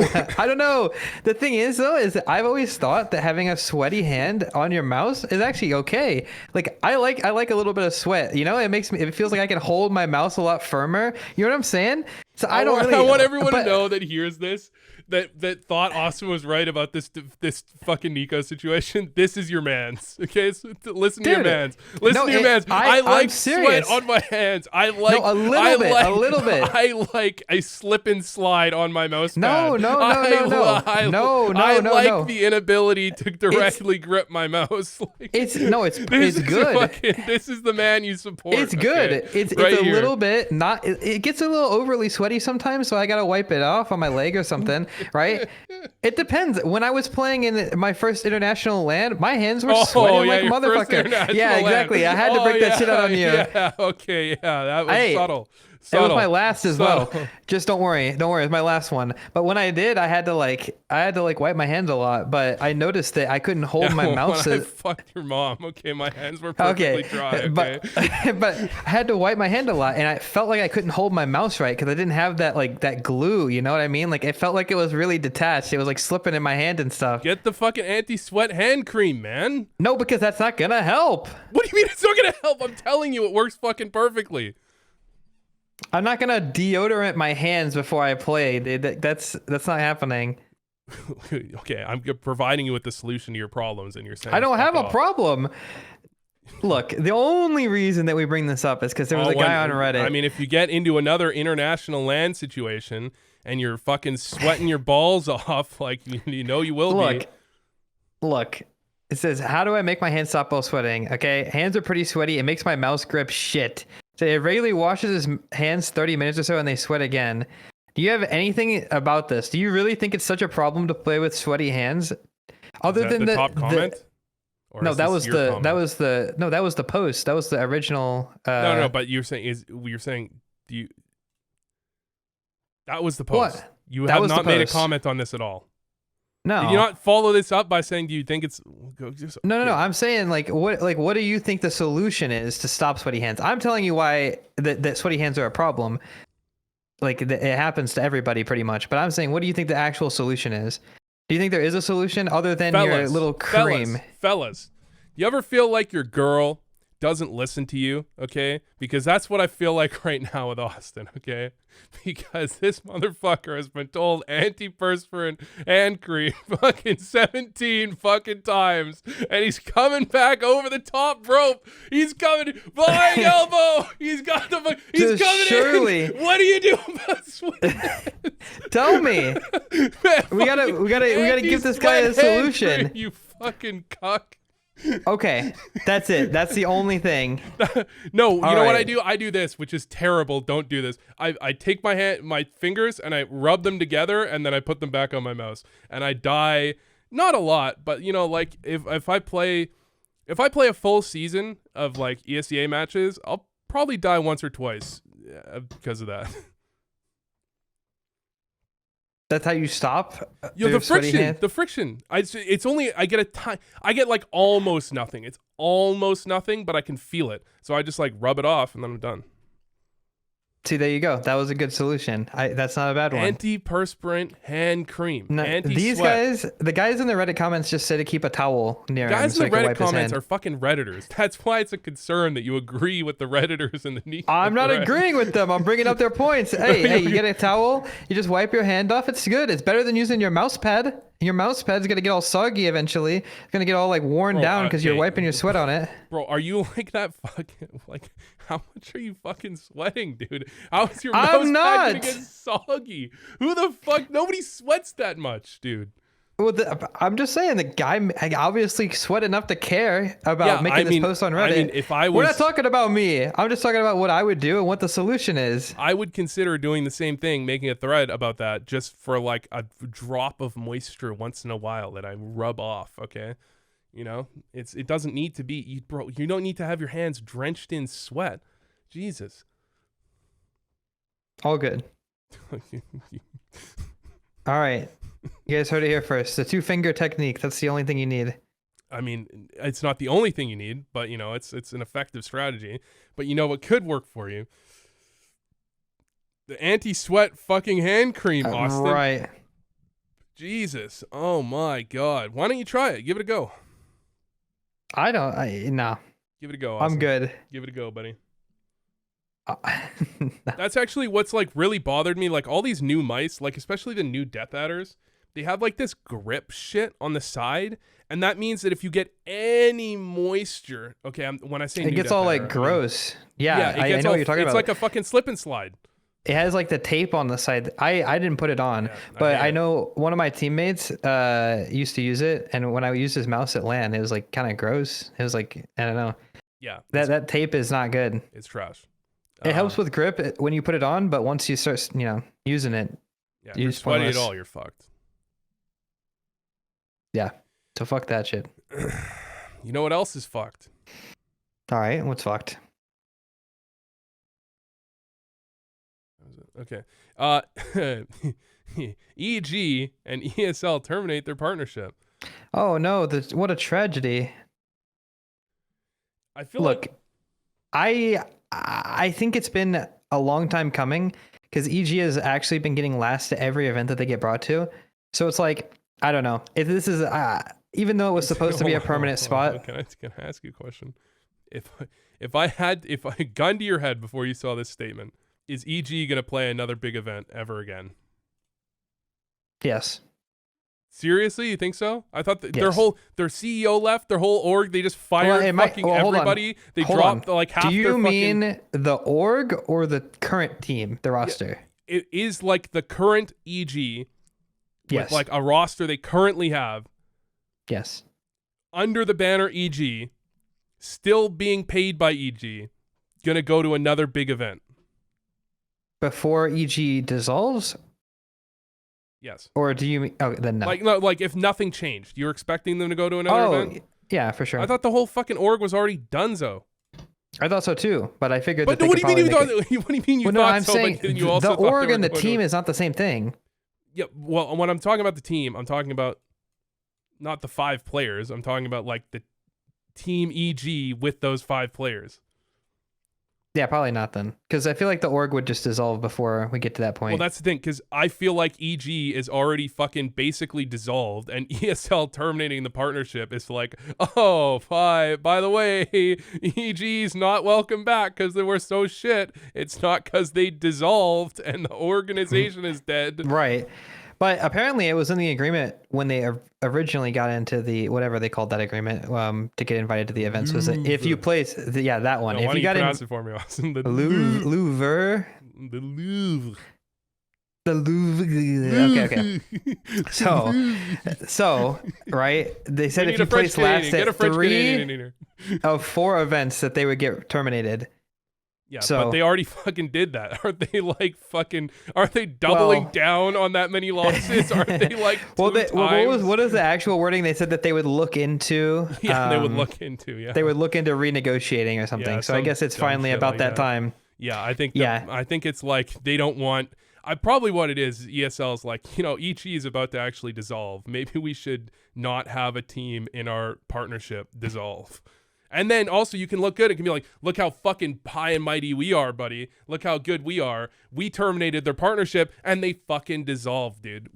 The thing is though, is that I've always thought that having a sweaty hand on your mouse is actually okay. Like I like a little bit of sweat. It feels like I can hold my mouse a lot firmer. You know what I'm saying? So I want everyone to know that hears this. That thought Austin was right about this fucking NIKO situation. This is your man's, okay? So listen to your man's. Listen to your man's. I like sweat on my hands. I like a little bit. I like a slip and slide on my mouse pad. No. I like the inability to directly grip my mouse. It's good. This is the man you support. It's good. Okay? It's a little bit not. It gets a little overly sweaty sometimes, so I gotta wipe it off on my leg or something. Right? It depends. When I was playing in my first international LAN, my hands were sweating like motherfucker. Yeah, exactly. I had to break that shit out on you. Yeah, okay, yeah, that was subtle. It was my last as well. Just don't worry. It's my last one. But when I did, I had to wipe my hands a lot. But I noticed that I couldn't hold my mouse. I fucked your mom. Okay, my hands were perfectly dry. Okay. But I had to wipe my hand a lot, and I felt like I couldn't hold my mouse right because I didn't have that glue. You know what I mean? Like it felt like it was really detached. It was like slipping in my hand and stuff. Get the fucking anti-sweat hand cream, man. No, because that's not gonna help. What do you mean it's not gonna help? I'm telling you, it works fucking perfectly. I'm not gonna deodorant my hands before I play. That's not happening. Okay, I'm providing you with the solution to your problems, and you're saying I don't have a problem. Look, the only reason that we bring this up is because there was a guy on Reddit. I mean, if you get into another international LAN situation and you're fucking sweating your balls off, like you will be. Look. It says, how do I make my hands stop while sweating? Okay, hands are pretty sweaty. It makes my mouse grip shit. So it regularly washes his hands 30 minutes or so and they sweat again. Do you have anything about this? Do you really think it's such a problem to play with sweaty hands? Other than the top comment? No, that was the post. That was the original. No, but you're saying that was the post. What? You have not made a comment on this at all. No. Did you not follow this up by saying, do you think it's... No. I'm saying, what do you think the solution is to stop sweaty hands? I'm telling you why that sweaty hands are a problem. like it happens to everybody pretty much. But I'm saying, what do you think the actual solution is? Do you think there is a solution other than your little cream? Fellas, you ever feel like your girl doesn't listen to you, okay? Because that's what I feel like right now with Austin, okay? Because this motherfucker has been told antiperspirant hand cream fucking 17 fucking times, and he's coming back over the top rope. He's coming flying elbow. He's got the he's coming surely. in. What do you do about sweat? Tell me. Man, we gotta give this guy a solution. Cream, you fucking cuck. Okay, that's it. That's the only thing. No, you know what I do? I do this, which is terrible. Don't do this. I take my fingers and I rub them together and then I put them back on my mouse. And I die, not a lot, but you know, like if I play a full season of like ESEA matches, I'll probably die once or twice because of that. That's how you stop? Yo, the friction. It's only, I get like almost nothing. It's almost nothing, but I can feel it. So I just like rub it off and then I'm done. See, there you go. That was a good solution. That's not a bad one. Antiperspirant hand cream. No, these guys, the guys in the Reddit comments just say to keep a towel near him. Guys so in the Reddit comments are fucking Redditors. That's why it's a concern that you agree with the Redditors and the NIKO. I'm not agreeing with them. I'm bringing up their points. Hey, you get a towel, you just wipe your hand off. It's good. It's better than using your mouse pad. Your mouse pad's gonna get all soggy eventually. It's gonna get all like worn down because you're wiping your sweat on it. Bro, are you like that fucking like? How much are you fucking sweating, dude? How is your mouse pad gonna get soggy? Who the fuck? Nobody sweats that much, dude. Well, I'm just saying the guy obviously sweat enough to care about making this post on Reddit. If I was, we're not talking about me. I'm just talking about what I would do and what the solution is. I would consider doing the same thing, making a thread about that, just for like a drop of moisture once in a while that I rub off. Okay, you know, it doesn't need to be, bro. You don't need to have your hands drenched in sweat. Jesus. All good. All right. You guys heard it here first. The 2-finger technique. That's the only thing you need. I mean, it's not the only thing you need, but you know, it's an effective strategy. But you know what could work for you? The anti-sweat fucking hand cream, Austin. Right. Jesus. Oh my God. Why don't you try it? Give it a go. No. Give it a go, Austin. I'm good. Give it a go, buddy. That's actually what's like really bothered me. Like all these new mice, like especially the new Death Adders, they have like this grip shit on the side, and that means that if you get any moisture, okay, when I say it gets all like gross. Yeah, I know what you're talking about. It's like a fucking slip and slide. It has like the tape on the side. I didn't put it on, but I know one of my teammates used to use it, and when I used his mouse at LAN, it was like kind of gross. It was like, I don't know. Yeah, that tape is not good. It's trash. It helps with grip when you put it on, but once you start, using it, yeah, you're sweaty at all, you're fucked. Yeah, so fuck that shit. You know what else is fucked? All right, what's fucked? Okay. EG and ESL terminate their partnership. Oh no, what a tragedy. I feel like I think it's been a long time coming because EG has actually been getting last to every event that they get brought to. So it's like, I don't know. If this is even though it was supposed to be a permanent spot. Can I ask you a question? If I gun to your head before you saw this statement, is EG gonna play another big event ever again? Yes. Seriously, you think so? I thought their CEO left, their whole org, they just fired everybody. They dropped like half their Do you mean the org or the current team, the roster? Yeah, it is like the current EG with like a roster they currently have. Yes. Under the banner EG, still being paid by EG, gonna go to another big event. Before EG dissolves? Yes. Or do you mean? Oh, then no. Like if nothing changed, you're expecting them to go to another event? Yeah, for sure. I thought the whole fucking org was already donezo. I thought so too, but I figured. But what do you mean you thought? What do you mean you thought? I'm saying you also the org and the team is not the same thing. Yeah. Well, when I'm talking about the team, I'm talking about not the 5 players. I'm talking about like the team EG with those 5 players. Yeah, probably not then, because I feel like the org would just dissolve before we get to that point. Well, that's the thing, because I feel like EG is already fucking basically dissolved, and ESL terminating the partnership is like, oh, by the way, EG's not welcome back because they were so shit. It's not because they dissolved and the organization is dead. Right. But apparently it was in the agreement when they originally got into the whatever they called that agreement to get invited to the events. Was that if you place that one, No, if you got pronounce it for me, Austin. The Louvre. The Louvre. The Louvre. Okay. So right. They said if you place last at 3 of 4 events that they would get terminated. Yeah, but they already fucking did that. Aren't they doubling down on that many losses? Aren't they like what is the actual wording? They said that they would look into they would look into they would look into renegotiating or something. Yeah, so I guess it's finally about that time. Yeah, I think it's like they don't want probably what it is ESL is like, EG is about to actually dissolve. Maybe we should not have a team in our partnership dissolve. And then also you can look good. It can be like, look how fucking high and mighty we are, buddy. Look how good we are. We terminated their partnership and they fucking dissolved, dude.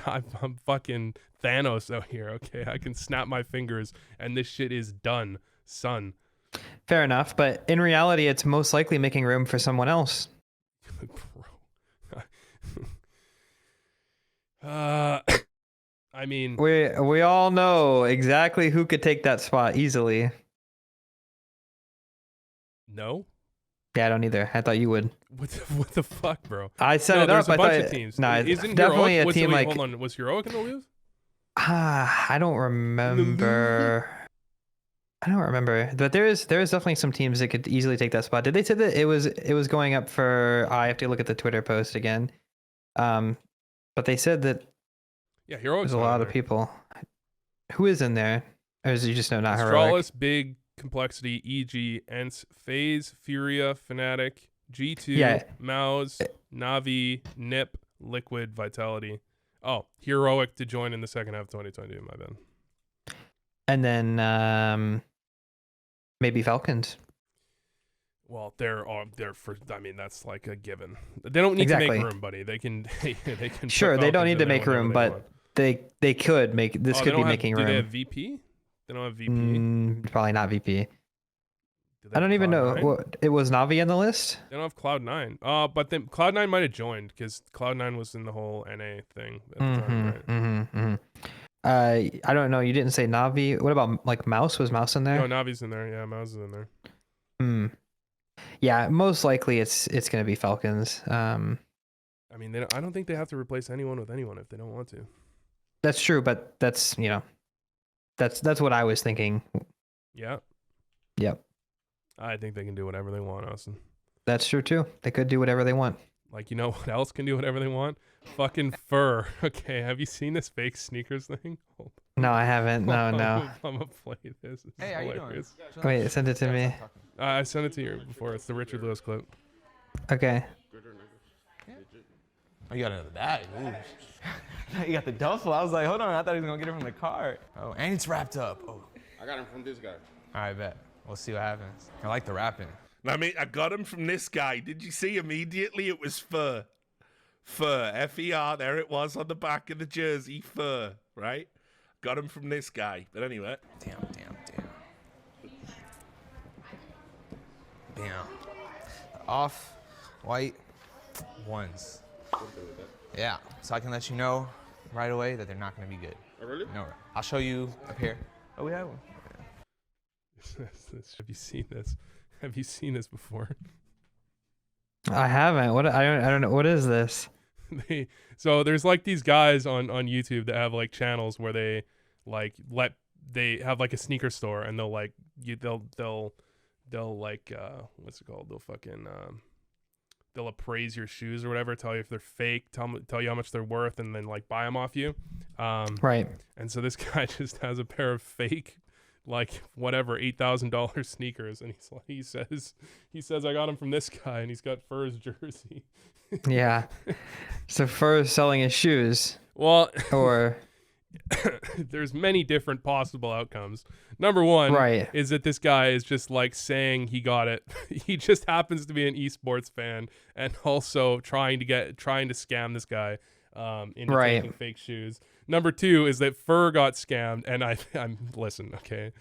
I'm fucking Thanos out here, okay? I can snap my fingers and this shit is done, son. Fair enough, but in reality, it's most likely making room for someone else. Bro. I mean... We all know exactly who could take that spot easily. No? Yeah, I don't either. I thought you would. What the fuck, bro? I set it up. There's a bunch of teams. No, isn't definitely Heroic, a team like... Hold on, was Heroic in the lose? I don't remember. But there is definitely some teams that could easily take that spot. Did they say that it was going up for... I have to look at the Twitter post again. But they said that Heroic's there's a lot of people. Who is in there? Or is it just not Heroic? Astralis, Big, Complexity, EG, ENCE, FaZe, Furia, Fnatic, G2, Maus, Navi, NIP, Liquid, Vitality. Oh, Heroic to join in the second half of 2022, my bad. And then maybe Falcons. Well, they're for. I mean, that's like a given. They don't need to make room, buddy. They can. They can. Sure, they don't need to make room, but they could make. This could be making room. Do they have VP? They don't have VP. Probably not VP. I don't even know. What, it was Navi in the list? They don't have Cloud9. But then Cloud9 might have joined because Cloud9 was in the whole NA thing at the time, right? I don't know. You didn't say Navi. What about like Maus? Was Maus in there? No, Navi's in there. Yeah, Maus is in there. Yeah, most likely it's going to be Falcons. I mean, I don't think they have to replace anyone with anyone if they don't want to. That's true, but that's that's what I was thinking. Yeah. Yep. I think they can do whatever they want, Austin. That's true too. They could do whatever they want. Like, you know what else can do whatever they want? Fucking fur. Okay, have you seen this fake sneakers thing? No, I haven't. No. I'm gonna play this. Hey, how you doing? Wait, send it to me. I sent it to you before. It's the Richard Lewis clip. Okay. Oh, you got another bag. You got the duffel. I was like, hold on. I thought he was gonna get it from the cart. Oh, and it's wrapped up. Oh. I got him from this guy. All right, bet. We'll see what happens. I like the wrapping. I mean, I got him from this guy. Did you see immediately it was fur? Fur. F-E-R. There it was on the back of the jersey. Fur. Right? Got him from this guy. But anyway. Damn. Off-white ones. Yeah, so I can let you know right away that they're not going to be good. Oh, really? No, I'll show you a pair. Oh, we have one. Have you seen this? Have you seen this before? I haven't. What? I don't know. What is this? So there's like these guys on YouTube that have like channels where they like they have like a sneaker store and they'll like they'll like what's it called? They'll fucking they'll appraise your shoes or whatever, tell you if they're fake, tell you how much they're worth, and then like buy them off you. Right. And so this guy just has a pair of fake, like whatever, $8,000 sneakers, and he says I got them from this guy, and he's got Fur's jersey. Yeah. So Fur's selling his shoes. Well, or there's many different possible outcomes. Number one Right. is that this guy is just like saying he got it. He just happens to be an esports fan and also trying to scam this guy into Right. taking fake shoes. Number two is that Fur got scammed, and I'm listen, okay.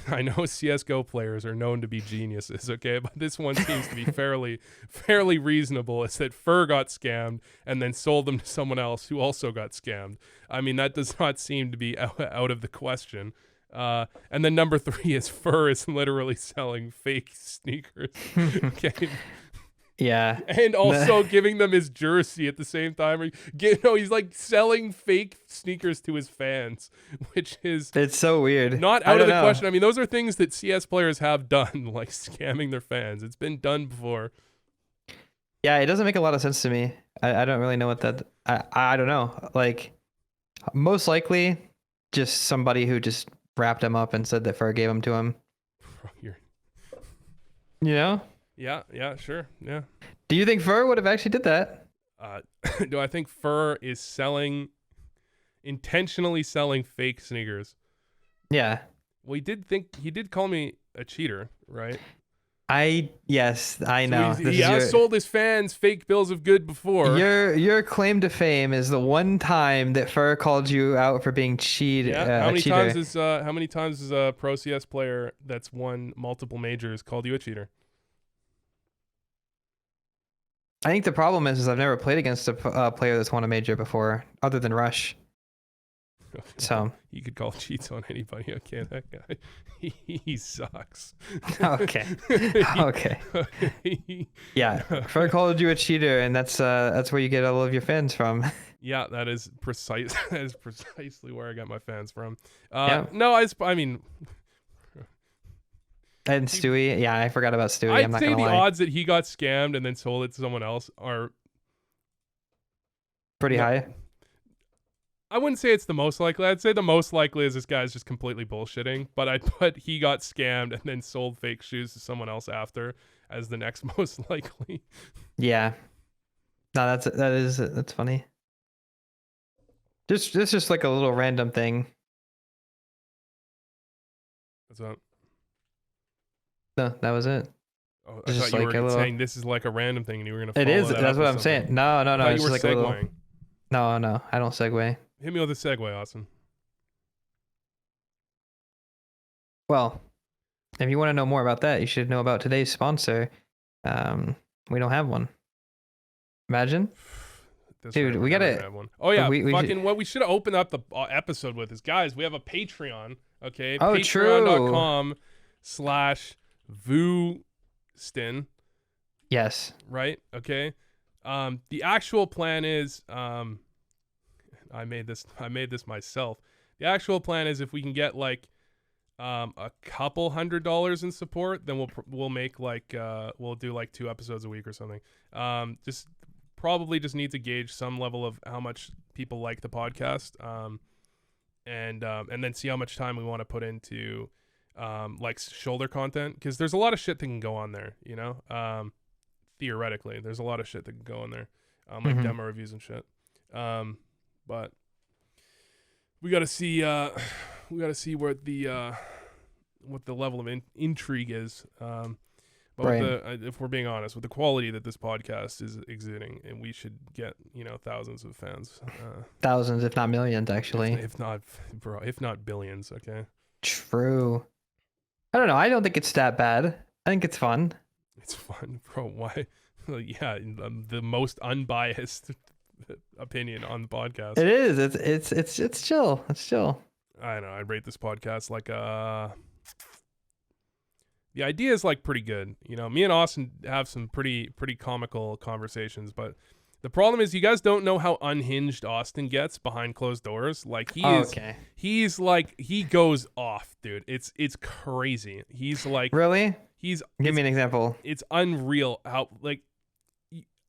I know CSGO players are known to be geniuses, okay, but this one seems to be fairly reasonable. It's that Fur got scammed and then sold them to someone else who also got scammed. I mean, that does not seem to be out of the question. And then number three is Fur is literally selling fake sneakers, okay. Yeah. And also giving them his jersey at the same time. He's like selling fake sneakers to his fans, which is It's so weird. not out of the question. I mean, those are things that CS players have done, like scamming their fans. It's been done before. Yeah, it doesn't make a lot of sense to me. I don't really know what that. I don't know. Like, most likely, just somebody who just wrapped him up and said that Fur gave him to him. You know? Yeah, sure, yeah. Do you think Fur would have actually did that? Do I think Fur is intentionally selling fake sneakers? Yeah. Well, he did call me a cheater, right? Yes, I know. So he has sold his fans fake bills of good before. Your claim to fame is the one time that Fur called you out for being cheated. Yeah. How many times has a pro CS player that's won multiple majors called you a cheater? I think the problem is I've never played against a player that's won a major before, other than Rush. Okay. So you could call cheats on anybody. Okay, that guy, he sucks. Okay. Yeah, Fur called you a cheater, and that's where you get all of your fans from. Yeah, that is precise. That is precisely where I got my fans from. Yeah. No, I mean. And Stewie, yeah, I forgot about Stewie. I'd I'm not say gonna the lie. odds that he got scammed and then sold it to someone else are Pretty high. I wouldn't say it's the most likely. I'd say the most likely is this guy's just completely bullshitting. But I'd put he got scammed and then sold fake shoes to someone else after as the next most likely. Yeah. No, that's funny. This just like a little random thing. What's up? No, that was it. Oh, I It's thought just you like were a little- saying this is like a random thing and you were gonna. It is. That That's up what with I'm saying. something. No, I thought it's you just were like a little. segueing. No, I don't segue. Hit me with a segue, Austin. Well, if you want to know more about that, you should know about today's sponsor. We don't have one. Imagine. Dude, we gotta have one. Oh yeah, we what we should have opened up the episode with is, guys, we have a Patreon. Okay, Oh, Patreon.com/voostin. Yes. Right. Okay. The actual plan is, I made this myself. The actual plan is if we can get like a couple $100 in support, then we'll make like we'll do like 2 episodes a week or something. Probably just need to gauge some level of how much people like the podcast, and then see how much time we want to put into like shoulder content, because there's a lot of shit that can go on there, you know. Theoretically, there's a lot of shit that can go on there, like demo reviews and shit. But we got to see where what the level of intrigue is. But Right. If we're being honest, with the quality that this podcast is exuding, and we should get, you know, thousands of fans. Thousands, if not millions, actually. If not billions, okay? True. I don't know. I don't think it's that bad. I think it's fun. It's fun, bro. Why? Yeah, the most unbiased opinion on the podcast. It is. It's chill. It's chill. I don't know. I rate this podcast like the idea is like pretty good. You know, me and Austin have some pretty comical conversations, but the problem is you guys don't know how unhinged Austin gets behind closed doors. Like he's like, he goes off, dude. It's crazy. He's like, really? Give me an example. It's unreal how, like,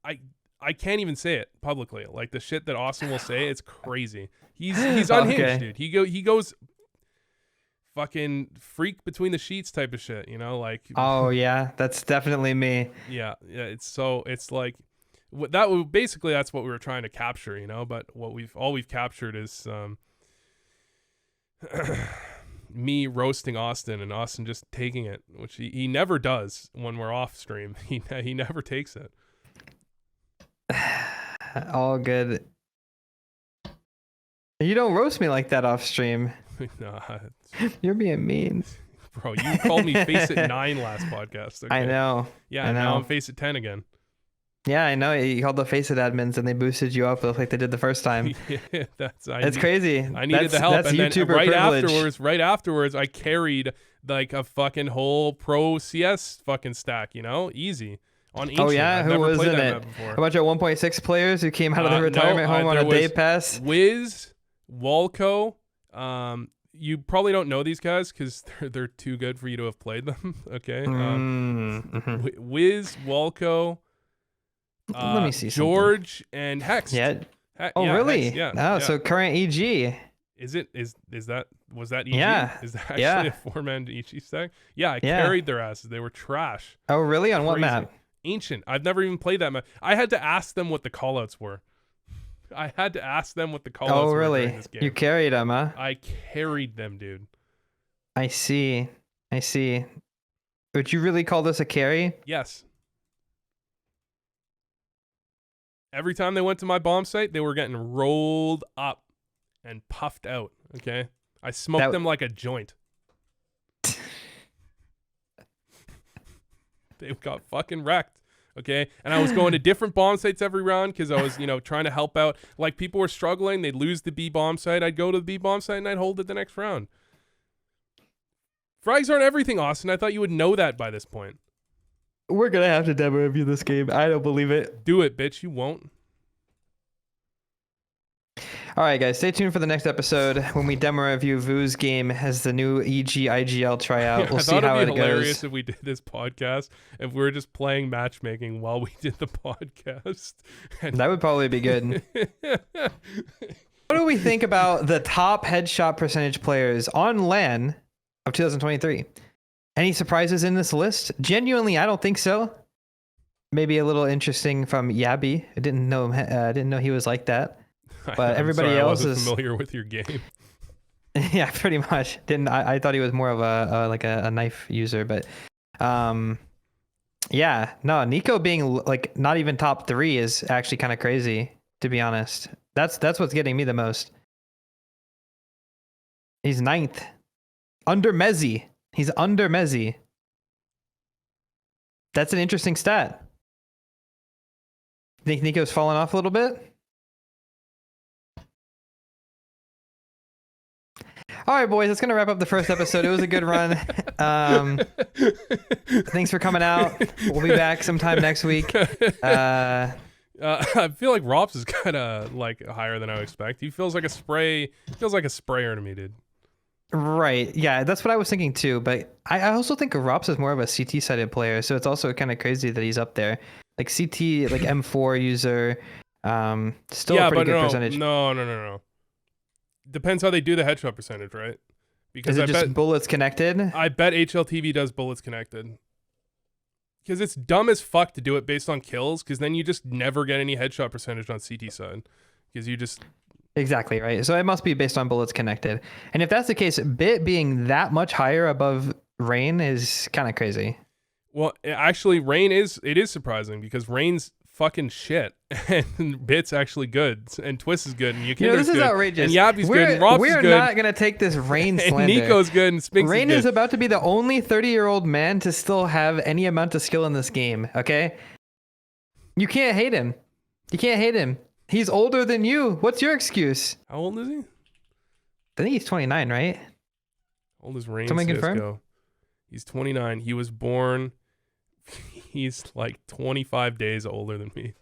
I can't even say it publicly. Like the shit that Austin will say, it's crazy. He's unhinged, dude. He goes fucking freak between the sheets type of shit, you know, like. Oh yeah, that's definitely me. Yeah. It's like basically that's what we were trying to capture, you know. But all we've captured is me roasting Austin and Austin just taking it, which he never does when we're off stream. He never takes it. All good. You don't roast me like that off stream. Nah, You're being mean. bro, you called me Face It 9 last podcast. Okay? I know. Yeah, I know. now I'm Face It 10 again. Yeah, I know. You called the Face It admins and they boosted you up like they did the first time. Yeah, It's crazy. I needed the help. That's and then YouTuber right afterwards, I carried like a fucking whole pro CS fucking stack, easy. On Ancient. Oh yeah, I've who never was played in that it? map before. A bunch of 1.6 players who came out of the retirement home on there a day was pass. Wiz, Walco. You probably don't know these guys because they're too good for you to have played them. Okay. Wiz, Walco. Let me see. George and Hex. Yeah. Oh really? Hex, yeah. Oh, yeah. so current EG. Was that EG? Yeah. Is that actually Yeah. a 4-man EG stack? Yeah, I carried their asses. They were trash. Oh really? On what Crazy. map? Ancient. I've never even played that map. I had to ask them what the callouts were. Oh were really? during this game. You carried them, huh? I carried them, dude. I see. Would you really call this a carry? Yes. Every time they went to my bomb site, they were getting rolled up and puffed out. Okay. I smoked them like a joint. They got fucking wrecked. Okay. And I was going to different bomb sites every round because I was, trying to help out. Like people were struggling. They'd lose the B bomb site. I'd go to the B bomb site and I'd hold it the next round. Frags aren't everything, Austin. I thought you would know that by this point. We're gonna have to demo review this game. I don't believe it. Do it, bitch. You won't. All right, guys, stay tuned for the next episode when we demo review Vu's game as the new EG IGL tryout. We'll see how it it'd be hilarious goes. if we did this podcast if we were just playing matchmaking while we did the podcast. And That would probably be good. What do we think about the top headshot percentage players on LAN of 2023? Any surprises in this list? Genuinely, I don't think so. Maybe a little interesting from Jabbi. I didn't know he was like that. But everybody else I wasn't is familiar with your game. Yeah, pretty much. I thought he was more of a knife user, but yeah, no, NIKO being like not even top 3 is actually kind of crazy, to be honest. That's what's getting me the most. He's 9th. Under Mezzi. He's under Mezzi. That's an interesting stat. Think NIKO's fallen off a little bit? All right, boys, that's going to wrap up the first episode. It was a good run. Thanks for coming out. We'll be back sometime next week. I feel like Rops is kind of like higher than I would expect. He feels like a sprayer to me, dude. Right. Yeah, that's what I was thinking too. But I also think Rops is more of a CT-sided player, so it's also kind of crazy that he's up there. Like CT, like M4 user, still a pretty good percentage. No. Depends how they do the headshot percentage, right? Because Is it just bullets connected? I bet HLTV does bullets connected. Because it's dumb as fuck to do it based on kills, because then you just never get any headshot percentage on CT side. Because you just... Exactly, right? So it must be based on bullets connected. And if that's the case, Bit being that much higher above Rain is kind of crazy. Well, actually, Rain is surprising, because Rain's fucking shit, and Bit's actually good, and Twist is good, and this is outrageous. And Yabby's good, and Rob's is good. We're not gonna take this Rain slander. And NIKO's good, and Spinks Rain is good. is about to be the only 30-year-old man to still have any amount of skill in this game. Okay, you can't hate him. You can't hate him. He's older than you. What's your excuse? How old is he? I think he's 29, right? How old is Rain? Someone CSGO? confirm? He's 29. He was born. He's like 25 days older than me.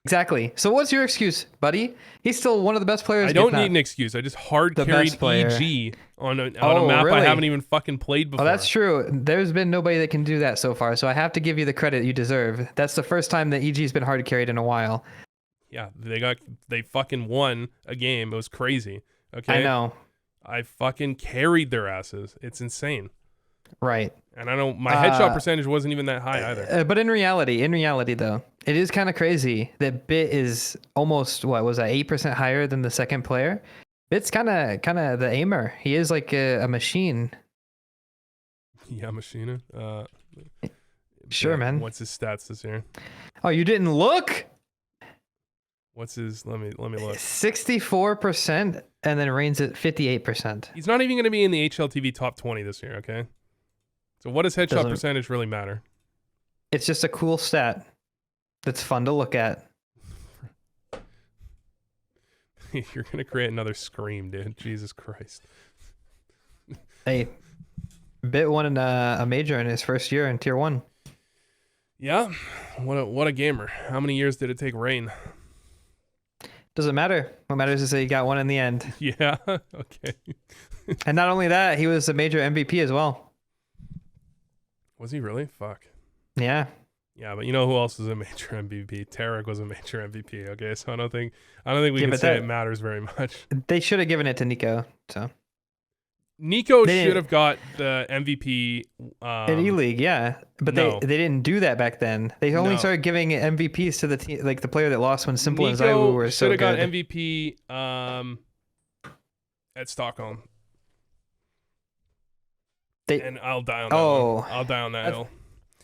Exactly. So what's your excuse, buddy? He's still one of the best players. I don't need an excuse. I just hard carried EG on a map really? I haven't even fucking played before. Oh, that's true. There's been nobody that can do that so far, so I have to give you the credit you deserve. That's the first time that EG's been hard carried in a while. Yeah, they fucking won a game. It was crazy. Okay. I know. I fucking carried their asses. It's insane. Right. And I don't. My headshot percentage wasn't even that high either. But in reality though, it is kind of crazy that Bit is almost 8% higher than the second player, Bit's kind of the aimer. He is like a machine. Yeah, Machina. Sure, man. What's his stats this year? Oh, you didn't look? What's his? Let me look. 64%, and then Reigns at 58%. He's not even going to be in the HLTV top 20 this year. Okay. So what does headshot Doesn't- percentage really matter? It's just a cool stat that's fun to look at. You're going to create another Scream, dude. Jesus Christ. Hey, Bit won a major in his first year in Tier 1. Yeah. What a gamer. How many years did it take Rain? Doesn't matter. What matters is that he got one in the end. Yeah. Okay. And not only that, he was a major MVP as well. Was he really? Fuck. Yeah. Yeah, but you know who else was a major MVP? Tarek was a major MVP. Okay, so I don't think we can say it matters very much. They should have given it to NIKO. So NIKO should have got the MVP in E-League, yeah, but no. they didn't do that back then. They only started giving MVPs to the team, like the player that lost when Simple and Zaiwu were so good. Should have got MVP at Stockholm. And I'll die on that one. I'll die on that hill.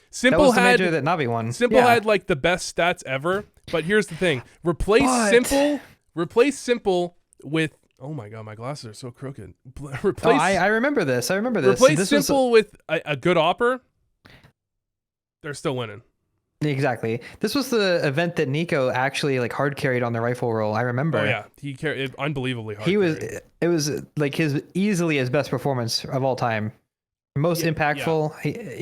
Simple that was had the major that Navi won. Simple had like the best stats ever, but here's the thing: replace Simple with. Oh my god, my glasses are so crooked. I remember this. Replace Simple with a good opper. They're still winning. Exactly. This was the event that NIKO actually like hard carried on the rifle roll. I remember. Oh yeah, he carried unbelievably hard. It was like easily his best performance of all time. Most impactful.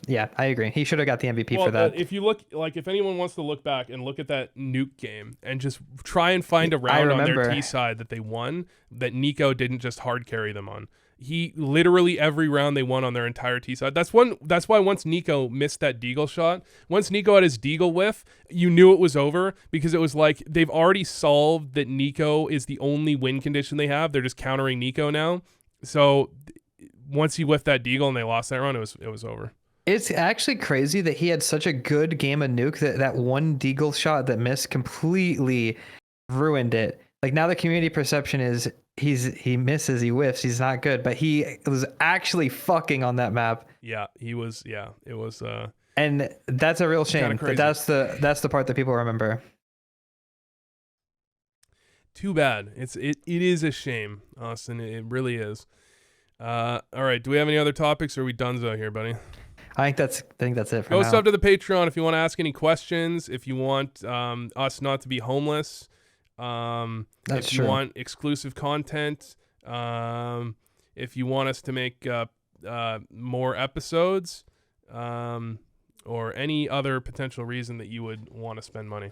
Yeah, I agree. He should have got the MVP for that. If you look, like, if anyone wants to look back and look at that Nuke game and just try and find a round on their T side that they won, that NIKO didn't just hard carry them on. He literally every round they won on their entire T side. That's why once NIKO missed that Deagle shot, once NIKO had his Deagle whiff, you knew it was over because it was like they've already solved that NIKO is the only win condition they have. They're just countering NIKO now. So once he whiffed that Deagle and they lost that round, it was over. It's actually crazy that he had such a good game of Nuke that one Deagle shot that missed completely ruined it. Like now the community perception is he misses, he whiffs, he's not good, but he was actually fucking on that map. Yeah, he was. Yeah, it was. And that's a real shame. That's the part that people remember. Too bad. It is a shame, Austin. It really is. All right. Do we have any other topics, or are we donezo here, buddy? I think that's it for now. Go sub to the Patreon if you want to ask any questions. If you want us not to be homeless. If you want exclusive content. If you want us to make more episodes. Or any other potential reason that you would want to spend money.